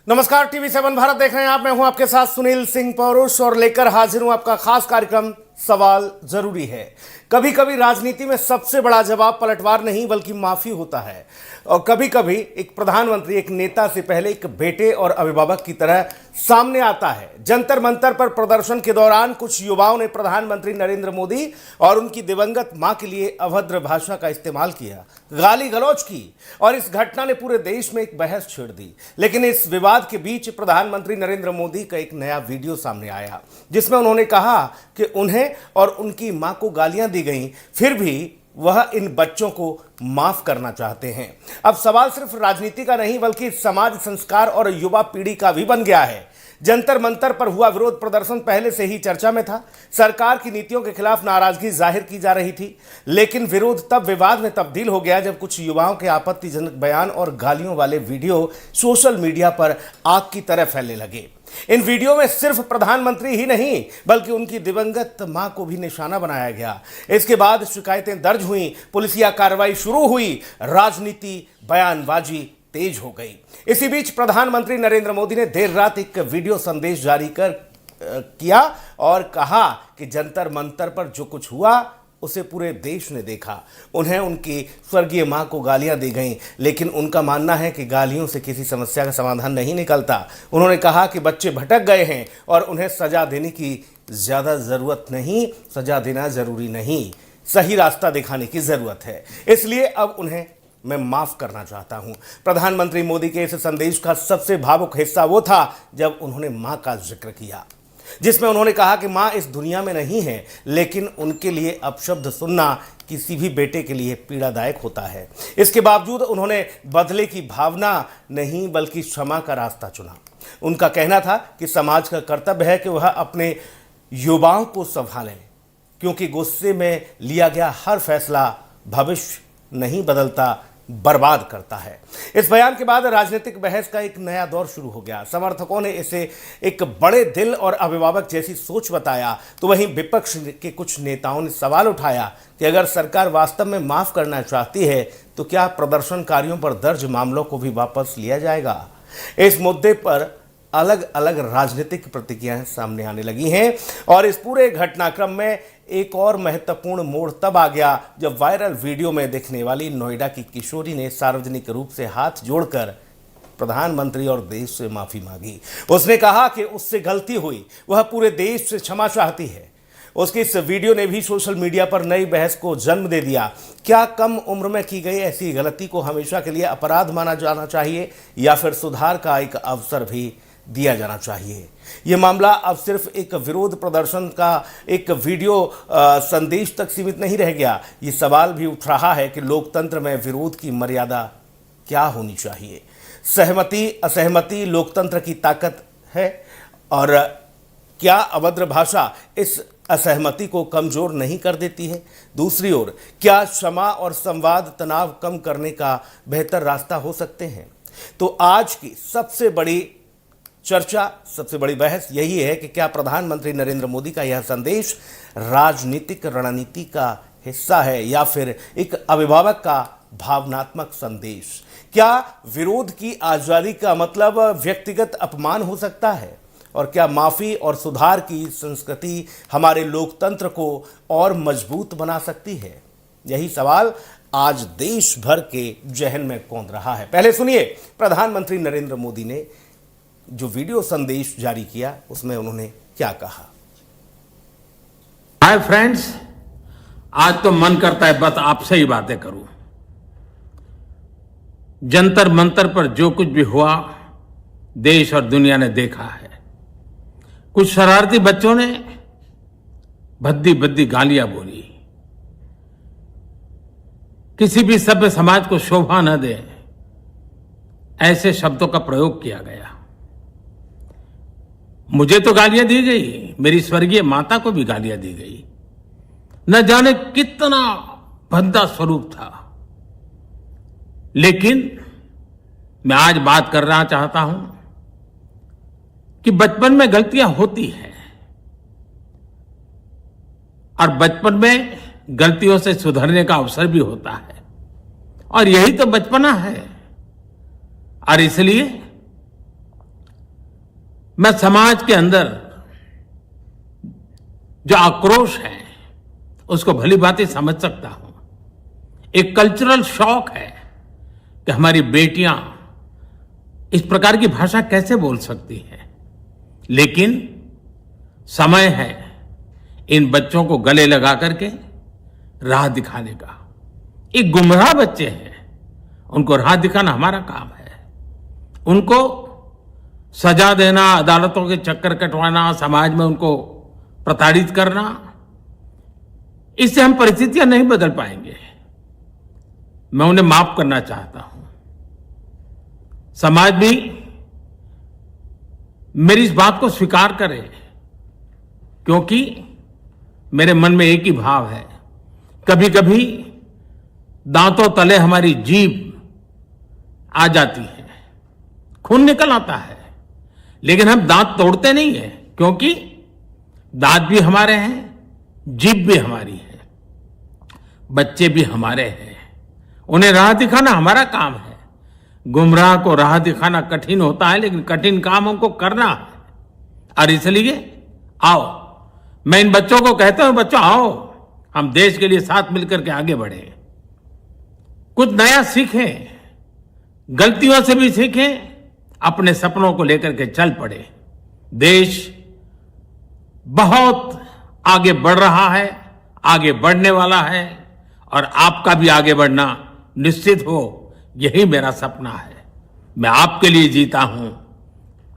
नमस्कार, टीवी7 भारत देख रहे हैं आप। मैं हूं आपके साथ सुनील सिंह पौरुष और लेकर हाजिर हूं आपका खास कार्यक्रम सवाल जरूरी है। कभी कभी राजनीति में सबसे बड़ा जवाब पलटवार नहीं बल्कि माफी होता है। और कभी कभी एक प्रधानमंत्री एक नेता से पहले एक बेटे और अभिभावक की तरह सामने आता है। जंतर मंतर पर प्रदर्शन के दौरान कुछ युवाओं ने प्रधानमंत्री नरेंद्र मोदी और उनकी दिवंगत मां के लिए अभद्र भाषा का इस्तेमाल किया, गाली गलौज की और इस घटना ने पूरे देश में एक बहस छेड़ दी। लेकिन इस विवाद के बीच प्रधानमंत्री नरेंद्र मोदी का एक नया वीडियो सामने आया जिसमें उन्होंने कहा कि उन्हें और उनकी मां को गालियां दी गईं, फिर भी वह इन बच्चों को माफ करना चाहते हैं। अब सवाल सिर्फ राजनीति का नहीं बल्कि समाज, संस्कार और युवा पीढ़ी का भी बन गया है। जंतर मंतर पर हुआ विरोध प्रदर्शन पहले से ही चर्चा में था। सरकार की नीतियों के खिलाफ नाराजगी जाहिर की जा रही थी, लेकिन विरोध तब विवाद में तब्दील हो गया जब कुछ युवाओं के आपत्तिजनक बयान और गालियों वाले वीडियो सोशल मीडिया पर आग की तरह फैलने लगे। इन वीडियो में सिर्फ प्रधानमंत्री ही नहीं बल्कि उनकी दिवंगत मां को भी निशाना बनाया गया। इसके बाद शिकायतें दर्ज हुई, पुलिसिया कार्रवाई शुरू हुई, राजनीति, बयानबाजी तेज हो गई। इसी बीच प्रधानमंत्री नरेंद्र मोदी ने देर रात एक वीडियो संदेश जारी किया और कहा कि जंतर मंतर पर जो कुछ हुआ उसे पूरे देश ने देखा। उन्हें उनकी स्वर्गीय मां को गालियां दी गईं, लेकिन उनका मानना है कि गालियों से किसी समस्या का समाधान नहीं निकलता। उन्होंने कहा कि बच्चे भटक गए हैं और उन्हें सजा देने की ज्यादा जरूरत नहीं, सजा देना जरूरी नहीं, सही रास्ता दिखाने की जरूरत है। इसलिए अब उन्हें मैं माफ करना चाहता हूं। प्रधानमंत्री मोदी के इस संदेश का सबसे भावुक हिस्सा वो था जब उन्होंने मां का जिक्र किया, जिसमें उन्होंने कहा कि मां इस दुनिया में नहीं है, लेकिन उनके लिए अपशब्द सुनना किसी भी बेटे के लिए पीड़ादायक होता है। इसके बावजूद उन्होंने बदले की भावना नहीं बल्कि क्षमा का रास्ता चुना। उनका कहना था कि समाज का कर्तव्य है कि वह अपने युवाओं को संभालें, क्योंकि गुस्से में लिया गया हर फैसला भविष्य नहीं बदलता, बर्बाद करता है। इस बयान के बाद राजनीतिक बहस का एक नया दौर शुरू हो गया। समर्थकों ने इसे एक बड़े दिल और अभिभावक जैसी सोच बताया, तो वहीं विपक्ष के कुछ नेताओं ने सवाल उठाया कि अगर सरकार वास्तव में माफ करना चाहती है तो क्या प्रदर्शनकारियों पर दर्ज मामलों को भी वापस लिया जाएगा। इस मुद्दे पर अलग अलग राजनीतिक प्रतिक्रियाएं सामने आने लगी हैं और इस पूरे घटनाक्रम में एक और महत्वपूर्ण मोड़ तब आ गया जब वायरल वीडियो में दिखने वाली नोएडा की किशोरी ने सार्वजनिक रूप से हाथ जोड़कर प्रधानमंत्री और देश से माफी मांगी। उसने कहा कि उससे गलती हुई, वह पूरे देश से क्षमा चाहती है। उसकी इस वीडियो ने भी सोशल मीडिया पर नई बहस को जन्म दे दिया। क्या कम उम्र में की गई ऐसी गलती को हमेशा के लिए अपराध माना जाना चाहिए या फिर सुधार का एक अवसर भी दिया जाना चाहिए। यह मामला अब सिर्फ एक विरोध प्रदर्शन का एक वीडियो संदेश तक सीमित नहीं रह गया। ये सवाल भी उठ रहा है कि लोकतंत्र में विरोध की मर्यादा क्या होनी चाहिए। सहमति असहमति लोकतंत्र की ताकत है और क्या अभद्र भाषा इस असहमति को कमजोर नहीं कर देती है। दूसरी ओर क्या क्षमा और संवाद तनाव कम करने का बेहतर रास्ता हो सकते हैं। तो आज की सबसे बड़ी चर्चा, सबसे बड़ी बहस यही है कि क्या प्रधानमंत्री नरेंद्र मोदी का यह संदेश राजनीतिक रणनीति का हिस्सा है या फिर एक अभिभावक का भावनात्मक संदेश। क्या विरोध की आजादी का मतलब व्यक्तिगत अपमान हो सकता है और क्या माफी और सुधार की संस्कृति हमारे लोकतंत्र को और मजबूत बना सकती है। यही सवाल आज देश भर के जहन में कौंध रहा है। पहले सुनिए प्रधानमंत्री नरेंद्र मोदी ने जो वीडियो संदेश जारी किया उसमें उन्होंने क्या कहा। हाय फ्रेंड्स, आज तो मन करता है बस आपसे ही बातें करूं। जंतर मंतर पर जो कुछ भी हुआ देश और दुनिया ने देखा है। कुछ शरारती बच्चों ने भद्दी भद्दी गालियां बोली, किसी भी सभ्य समाज को शोभा न दे ऐसे शब्दों का प्रयोग किया गया। मुझे तो गालियां दी गई, मेरी स्वर्गीय माता को भी गालियां दी गई। न जाने कितना भद्दा स्वरूप था। लेकिन मैं आज बात करना चाहता हूं कि बचपन में गलतियां होती हैं और बचपन में गलतियों से सुधरने का अवसर भी होता है और यही तो बचपना है। और इसलिए मैं समाज के अंदर जो आक्रोश है उसको भली भांति समझ सकता हूं। एक कल्चरल शॉक है कि हमारी बेटियां इस प्रकार की भाषा कैसे बोल सकती हैं, लेकिन समय है इन बच्चों को गले लगा करके राह दिखाने का। एक गुमराह बच्चे हैं, उनको राह दिखाना हमारा काम है। उनको सजा देना, अदालतों के चक्कर कटवाना, समाज में उनको प्रताड़ित करना, इससे हम परिस्थितियां नहीं बदल पाएंगे। मैं उन्हें माफ करना चाहता हूं। समाज भी मेरी इस बात को स्वीकार करे, क्योंकि मेरे मन में एक ही भाव है। कभी कभी दांतों तले हमारी जीभ आ जाती है, खून निकल आता है, लेकिन हम दांत तोड़ते नहीं है, क्योंकि दांत भी हमारे हैं, जीभ भी हमारी है, बच्चे भी हमारे हैं। उन्हें राह दिखाना हमारा काम है। गुमराह को राह दिखाना कठिन होता है, लेकिन कठिन काम हमको करना है। और इसलिए आओ, मैं इन बच्चों को कहता हूं, बच्चों आओ, हम देश के लिए साथ मिलकर के आगे बढ़े, कुछ नया सीखें, गलतियों से भी सीखें, अपने सपनों को लेकर के चल पड़े। देश बहुत आगे बढ़ रहा है, आगे बढ़ने वाला है, और आपका भी आगे बढ़ना निश्चित हो, यही मेरा सपना है। मैं आपके लिए जीता हूं,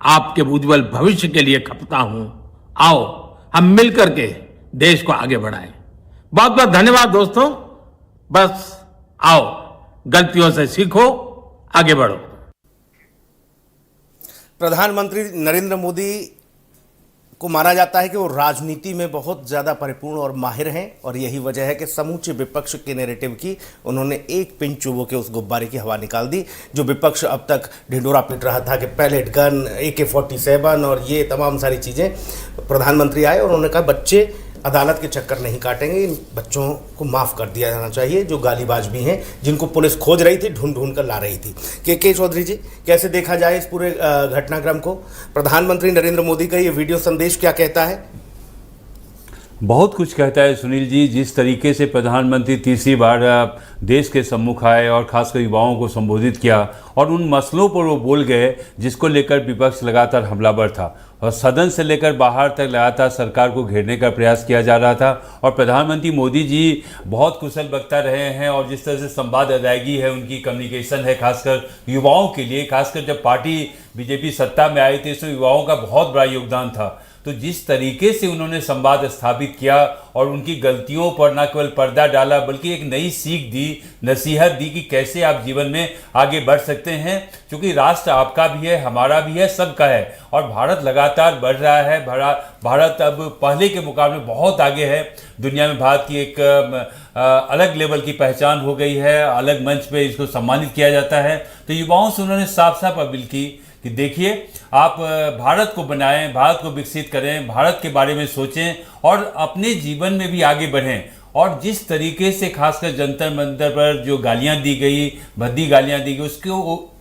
आपके उज्जवल भविष्य के लिए खपता हूं। आओ हम मिलकर के देश को आगे बढ़ाएं। बहुत बहुत धन्यवाद दोस्तों। बस आओ, गलतियों से सीखो, आगे बढ़ो। प्रधानमंत्री नरेंद्र मोदी को माना जाता है कि वो राजनीति में बहुत ज़्यादा परिपूर्ण और माहिर हैं, और यही वजह है कि समूचे विपक्ष के नैरेटिव की उन्होंने एक पिन चुभो के उस गुब्बारे की हवा निकाल दी, जो विपक्ष अब तक ढिंडोरा पीट रहा था कि पैलेट गन, AK-47 और ये तमाम सारी चीज़ें। प्रधानमंत्री आए और उन्होंने कहा बच्चे अदालत के चक्कर नहीं काटेंगे, इन बच्चों को माफ़ कर दिया जाना चाहिए जो गालीबाज भी हैं, जिनको पुलिस खोज रही थी, ढूंढ ढूंढ कर ला रही थी। के चौधरी जी, कैसे देखा जाए इस पूरे घटनाक्रम को? प्रधानमंत्री नरेंद्र मोदी का ये वीडियो संदेश क्या कहता है? बहुत कुछ कहता है सुनील जी। जिस तरीके से प्रधानमंत्री तीसरी बार देश के सम्मुख आए और खासकर युवाओं को संबोधित किया, और उन मसलों पर वो बोल गए जिसको लेकर विपक्ष लगातार हमलावर था, और सदन से लेकर बाहर तक लगातार सरकार को घेरने का प्रयास किया जा रहा था। और प्रधानमंत्री मोदी जी बहुत कुशल वक्ता रहे हैं, और जिस तरह से संवाद अदायगी है, उनकी कम्युनिकेशन है, खासकर युवाओं के लिए, खासकर जब पार्टी बीजेपी सत्ता में आई थी तो युवाओं का बहुत बड़ा योगदान था। तो जिस तरीके से उन्होंने संवाद स्थापित किया और उनकी गलतियों पर न केवल पर्दा डाला बल्कि एक नई सीख दी, नसीहत दी कि कैसे आप जीवन में आगे बढ़ सकते हैं, क्योंकि राष्ट्र आपका भी है, हमारा भी है, सबका है। और भारत लगातार बढ़ रहा है। भारत अब पहले के मुकाबले बहुत आगे है। दुनिया में भारत की एक अलग लेवल की पहचान हो गई है, अलग मंच पे इसको सम्मानित किया जाता है। तो युवाओं से उन्होंने साफ साफ अपील की कि देखिए, आप भारत को बनाएं, भारत को विकसित करें, भारत के बारे में सोचें और अपने जीवन में भी आगे बढ़ें। और जिस तरीके से खासकर जंतर मंतर पर जो गालियां दी गई, भद्दी गालियां दी गई, उसके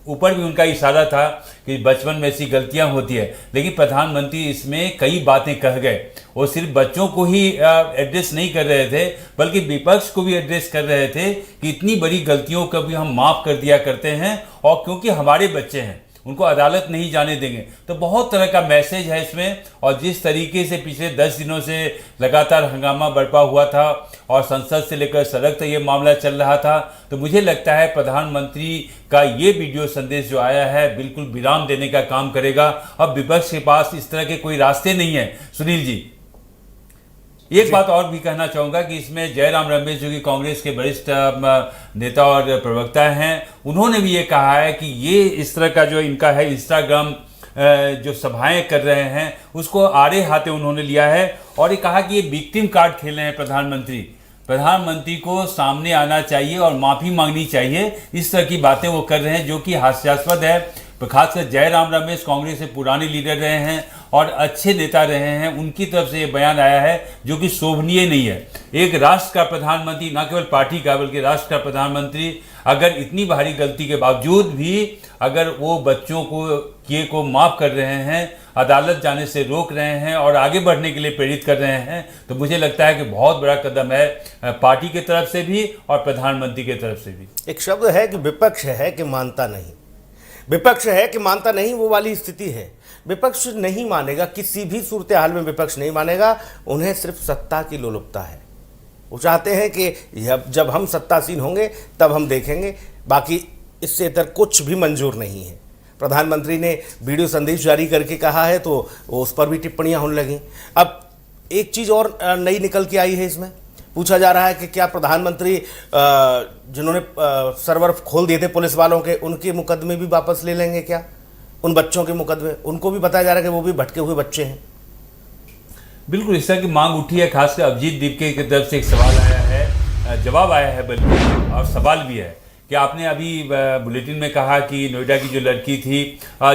ऊपर भी उनका इशारा था कि बचपन में ऐसी गलतियां होती है। लेकिन प्रधानमंत्री इसमें कई बातें कह गए। वो सिर्फ बच्चों को ही एड्रेस नहीं कर रहे थे, बल्कि विपक्ष को भी एड्रेस कर रहे थे कि इतनी बड़ी गलतियों को भी हम माफ़ कर दिया करते हैं, और क्योंकि हमारे बच्चे हैं उनको अदालत नहीं जाने देंगे। तो बहुत तरह का मैसेज है इसमें। और जिस तरीके से पिछले 10 दिनों से लगातार हंगामा बरपा हुआ था और संसद से लेकर सड़क तक ये मामला चल रहा था, तो मुझे लगता है प्रधानमंत्री का ये वीडियो संदेश जो आया है बिल्कुल विराम देने का काम करेगा। अब विपक्ष के पास इस तरह के कोई रास्ते नहीं है। सुनील जी, एक बात और भी कहना चाहूँगा कि इसमें जयराम रमेश जो कि कांग्रेस के वरिष्ठ नेता और प्रवक्ता हैं, उन्होंने भी ये कहा है कि ये इस तरह का जो इनका है इंस्टाग्राम जो सभाएं कर रहे हैं उसको आड़े हाथे उन्होंने लिया है, और ये कहा कि ये विक्टिम कार्ड खेल रहे हैं प्रधानमंत्री को सामने आना चाहिए और माफ़ी मांगनी चाहिए। इस तरह की बातें वो कर रहे हैं जो कि हास्यास्पद है। खासकर जयराम रमेश कांग्रेस के पुराने लीडर रहे हैं और अच्छे नेता रहे हैं, उनकी तरफ से ये बयान आया है जो कि शोभनीय नहीं है। एक राष्ट्र का प्रधानमंत्री, न केवल पार्टी का बल्कि राष्ट्र का प्रधानमंत्री, अगर इतनी भारी गलती के बावजूद भी अगर वो बच्चों को माफ़ कर रहे हैं, अदालत जाने से रोक रहे हैं और आगे बढ़ने के लिए प्रेरित कर रहे हैं, तो मुझे लगता है कि बहुत बड़ा कदम है पार्टी की तरफ से भी और प्रधानमंत्री की तरफ से भी। एक शब्द है कि विपक्ष है कि मानता नहीं, विपक्ष है कि मानता नहीं, वो वाली स्थिति है। विपक्ष नहीं मानेगा, किसी भी सूरत हाल में विपक्ष नहीं मानेगा। उन्हें सिर्फ सत्ता की लोलुपता है। वो चाहते हैं कि जब हम सत्तासीन होंगे तब हम देखेंगे, बाकी इससे इतर कुछ भी मंजूर नहीं है। प्रधानमंत्री ने वीडियो संदेश जारी करके कहा है तो उस पर भी टिप्पणियां होने लगी। अब एक चीज़ और नई निकल के आई है, इसमें पूछा जा रहा है कि क्या प्रधानमंत्री जिन्होंने सर्वर खोल दिए थे पुलिस वालों के, उनके मुकदमे भी वापस ले लेंगे क्या? उन बच्चों के मुकदमे, उनको भी बताया जा रहा है कि वो भी भटके हुए बच्चे हैं। बिल्कुल इस तरह की मांग उठी है, खासकर अभिजीत दीपके की तरफ से एक सवाल आया है, जवाब आया है बल्कि, और सवाल भी है कि आपने अभी बुलेटिन में कहा कि नोएडा की जो लड़की थी,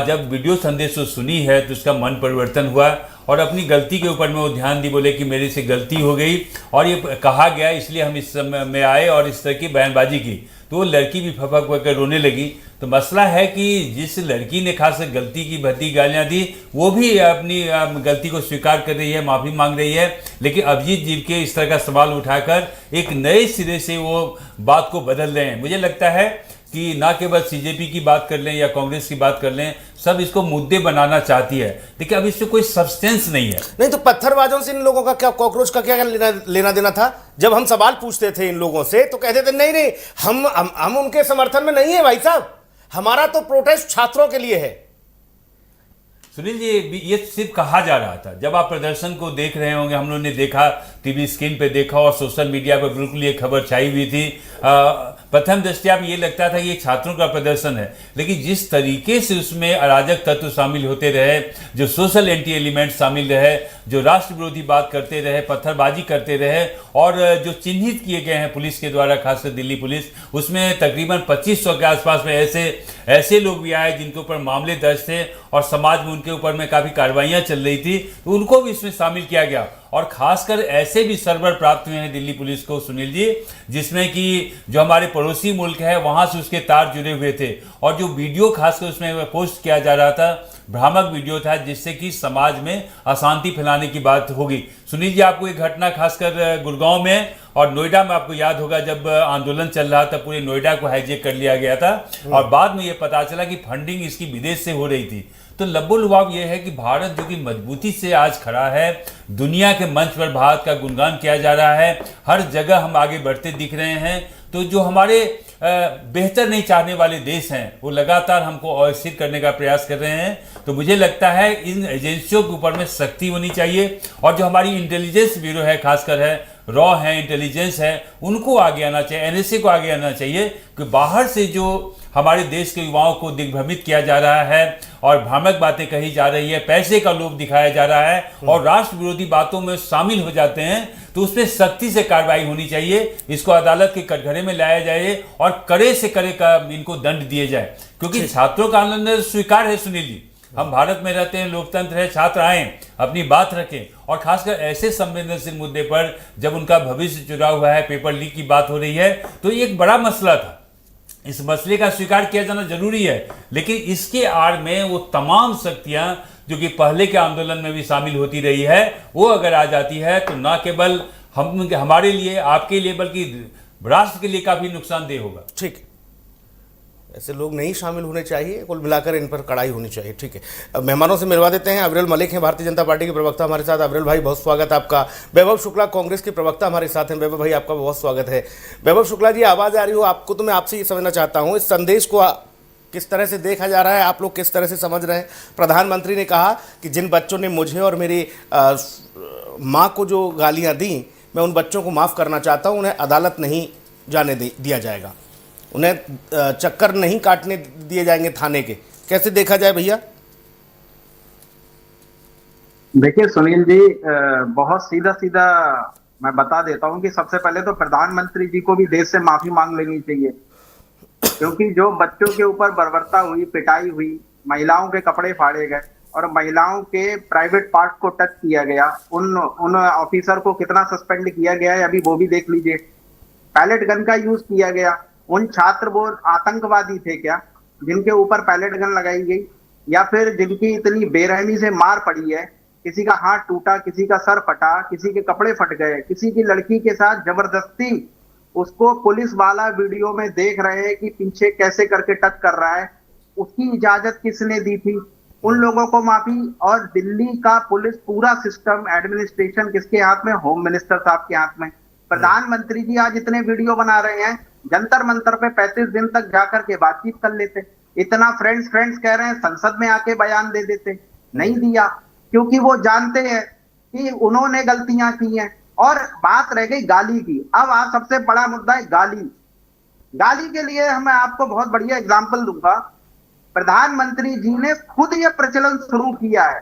जब वीडियो संदेश वो सुनी है तो उसका मन परिवर्तन हुआ और अपनी गलती के ऊपर में वो ध्यान दी, बोले कि मेरे से गलती हो गई और ये कहा गया इसलिए हम इस समय में आए और इस तरह की बयानबाजी की, तो वो लड़की भी फपक कर रोने लगी। तो मसला है कि जिस लड़की ने खासकर गलती की भद्दी गालियाँ दी, वो भी अपनी गलती को स्वीकार कर रही है, माफ़ी मांग रही है, लेकिन अभिजीत जी के इस तरह का सवाल उठाकर एक नए सिरे से वो बात को बदल रहे हैं। मुझे लगता है कि ना केवल सीजेपी की बात कर लें या कांग्रेस की बात कर लें, सब इसको मुद्दे बनाना चाहती है, लेकिन अब इससे कोई सब्सटेंस नहीं है। नहीं तो पत्थरबाजों से इन लोगों का क्या, कॉकरोच का क्या लेना देना था? जब हम सवाल पूछते थे इन लोगों से तो कहते थे नहीं हम उनके समर्थन में नहीं है भाई साहब, हमारा तो प्रोटेस्ट छात्रों के लिए है। सुनील जी, ये सिर्फ कहा जा रहा था। जब आप प्रदर्शन को देख रहे होंगे, हम लोगों ने देखा, टीवी स्क्रीन पे देखा और सोशल मीडिया पर बिल्कुल ये खबर छाई हुई थी। प्रथम दृष्टया में ये लगता था कि ये छात्रों का प्रदर्शन है, लेकिन जिस तरीके से उसमें अराजक तत्व शामिल होते रहे, जो सोशल एंटी एलिमेंट शामिल रहे, जो राष्ट्र विरोधी बात करते रहे, पत्थरबाजी करते रहे और जो चिन्हित किए गए हैं पुलिस के द्वारा, खासकर दिल्ली पुलिस, उसमें तकरीबन 2500 के आसपास में ऐसे लोग भी आए जिनके ऊपर मामले दर्ज थे और समाज में उनके ऊपर में काफ़ी कार्रवाइयाँ चल रही थी, तो उनको भी इसमें शामिल किया गया। और खासकर ऐसे भी सर्वर प्राप्त हुए हैं दिल्ली पुलिस को सुनील जी, जिसमें कि जो हमारे पड़ोसी मुल्क है वहाँ से उसके तार जुड़े हुए थे और जो वीडियो खासकर उसमें पोस्ट किया जा रहा था, भ्रामक वीडियो था जिससे कि समाज में अशांति फैलाने की बात होगी। सुनील जी, आपको एक घटना खासकर गुड़गांव में और नोएडा में आपको याद होगा, जब आंदोलन चल रहा था पूरे नोएडा को हाईजेक कर लिया गया था और बाद में ये पता चला कि फंडिंग इसकी विदेश से हो रही थी। तो लब्बो लुबाब ये है कि भारत जो कि मजबूती से आज खड़ा है, दुनिया के मंच पर भारत का गुणगान किया जा रहा है, हर जगह हम आगे बढ़ते दिख रहे हैं, तो जो हमारे बेहतर नहीं चाहने वाले देश हैं वो लगातार हमको अस्थिर करने का प्रयास कर रहे हैं। तो मुझे लगता है इन एजेंसियों के ऊपर में सख्ती होनी चाहिए और जो हमारी इंटेलिजेंस ब्यूरो है, खासकर है रॉ है, इंटेलिजेंस है, उनको आगे आना चाहिए, एनएसए को आगे आना चाहिए कि बाहर से जो हमारे देश के युवाओं को दिग्भ्रमित किया जा रहा है और भ्रामक बातें कही जा रही है, पैसे का लोभ दिखाया जा रहा है और राष्ट्र विरोधी बातों में शामिल हो जाते हैं, तो उसमें सख्ती से कार्रवाई होनी चाहिए। इसको अदालत के कटघरे में लाया जाए और कड़े से कड़े का इनको दंड दिए जाए, क्योंकि छात्रों का आंदोलन स्वीकार है सुनील जी, हम भारत में रहते हैं, लोकतंत्र है, छात्र आए अपनी बात रखें और खासकर ऐसे संवेदनशील मुद्दे पर जब उनका भविष्य जुड़ा हुआ है, पेपर लीक की बात हो रही है, तो ये एक बड़ा मसला था। इस मसले का स्वीकार किया जाना जरूरी है, लेकिन इसके आड़ में वो तमाम शक्तियां जो कि पहले के आंदोलन में भी शामिल होती रही है, वो अगर आ जाती है तो ना केवल हमारे लिए, आपके लिए, बल्कि राष्ट्र के लिए काफी नुकसानदेह होगा। ठीक है, ऐसे लोग नहीं शामिल होने चाहिए, कुल मिलाकर इन पर कड़ाई होनी चाहिए। ठीक है, अब मेहमानों से मिलवा देते हैं। अविरल मलिक हैं, भारतीय जनता पार्टी के प्रवक्ता हमारे साथ। अविरल भाई, बहुत स्वागत है आपका। वैभव शुक्ला, कांग्रेस के प्रवक्ता हमारे साथ हैं। वैभव भाई, आपका बहुत स्वागत है। वैभव शुक्ला जी, आवाज़ आ रही हो आपको, तो मैं आपसे ये समझना चाहता हूँ, इस संदेश को किस तरह से देखा जा रहा है, आप लोग किस तरह से समझ रहे हैं? प्रधानमंत्री ने कहा कि जिन बच्चों ने मुझे और मेरी माँ को जो गालियाँ दी, मैं उन बच्चों को माफ़ करना चाहता हूँ, उन्हें अदालत नहीं जाने दिया जाएगा, उन्हें चक्कर नहीं काटने दिए जाएंगे थाने के। कैसे देखा जाए भैया? देखिए सुनील जी, बहुत सीधा सीधा मैं बता देता हूं कि सबसे पहले तो प्रधानमंत्री जी को भी देश से माफी मांग लेनी चाहिए, क्योंकि जो बच्चों के ऊपर बर्बरता हुई, पिटाई हुई, महिलाओं के कपड़े फाड़े गए, और महिलाओं के प्राइवेट पार्ट को टच किया गया, उन ऑफिसर को कितना सस्पेंड किया गया है अभी वो भी देख लीजिए। पैलेट गन का यूज किया गया, उन छात्र वो आतंकवादी थे क्या जिनके ऊपर पैलेट गन लगाई गई, या फिर जिनकी इतनी बेरहमी से मार पड़ी है, किसी का हाथ टूटा, किसी का सर फटा, किसी के कपड़े फट गए, किसी की लड़की के साथ जबरदस्ती उसको पुलिस वाला वीडियो में देख रहे हैं कि पीछे कैसे करके टच कर रहा है, उसकी इजाजत किसने दी थी, उन लोगों को माफी। और दिल्ली का पुलिस पूरा सिस्टम एडमिनिस्ट्रेशन किसके हाथ में? होम मिनिस्टर साहब के हाथ में। प्रधानमंत्री जी आज इतने वीडियो बना रहे हैं, जंतर मंतर पे 35 दिन तक जाकर के बातचीत कर लेते, इतना फ्रेंड्स कह रहे हैं, संसद में आके बयान दे देते, नहीं दिया क्योंकि वो जानते हैं कि उन्होंने गलतियां की हैं। और बात रह गई गाली की, अब आप सबसे बड़ा मुद्दा है गाली। गाली के लिए मैं आपको बहुत बढ़िया एग्जांपल दूंगा। प्रधानमंत्री जी ने खुद यह प्रचलन शुरू किया है।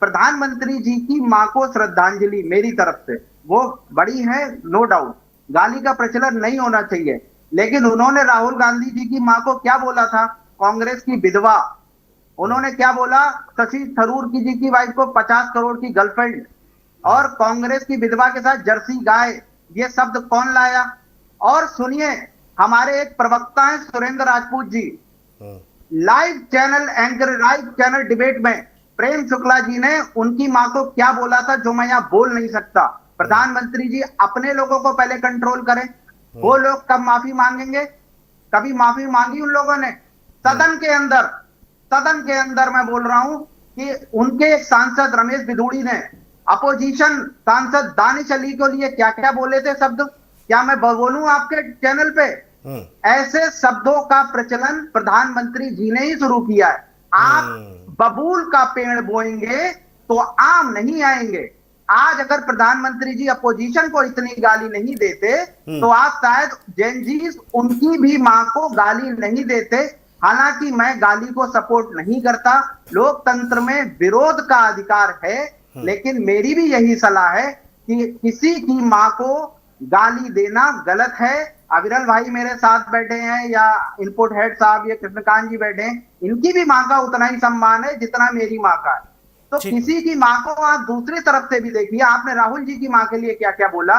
प्रधानमंत्री जी की मां को श्रद्धांजलि मेरी तरफ से, वो बड़ी है नो डाउट, गाली का प्रचलन नहीं होना चाहिए, लेकिन उन्होंने राहुल गांधी जी की मां को क्या बोला था? कांग्रेस की विधवा। उन्होंने क्या बोला? शशि थरूर की जी की वाइफ को 50 करोड़ की गर्लफ्रेंड, और कांग्रेस की विधवा के साथ जर्सी गाय, ये शब्द कौन लाया? और सुनिए, हमारे एक प्रवक्ता हैं Surendra Rajput ji, live channel debate में प्रेम शुक्ला जी ने उनकी मां को क्या बोला था जो मैं यहां बोल नहीं सकता। प्रधानमंत्री जी अपने लोगों को पहले कंट्रोल करें, वो लोग कब माफी मांगेंगे? कभी माफी मांगी उन लोगों ने? सदन के अंदर मैं बोल रहा हूं कि उनके एक सांसद रमेश बिधूड़ी ने अपोजिशन सांसद दानिश अली को लिए क्या क्या बोले थे शब्द, क्या मैं बोलूं आपके चैनल पे? ऐसे शब्दों का प्रचलन प्रधानमंत्री जी ने ही शुरू किया है। आप बबूल का पेड़ बोएंगे तो आम नहीं आएंगे। आज अगर प्रधानमंत्री जी अपोजिशन को इतनी गाली नहीं देते तो आप शायद जेनजीज उनकी भी मां को गाली नहीं देते। हालांकि मैं गाली को सपोर्ट नहीं करता, लोकतंत्र में विरोध का अधिकार है, लेकिन मेरी भी यही सलाह है कि किसी की मां को गाली देना गलत है। अविरल भाई मेरे साथ बैठे हैं, या इनपुट हेड साहब, या कृष्णकांत जी बैठे हैं, इनकी भी मां का उतना ही सम्मान है जितना मेरी मां का है। तो किसी की मां को आप दूसरी तरफ से भी देखिए, आपने राहुल जी की मां के लिए क्या क्या बोला,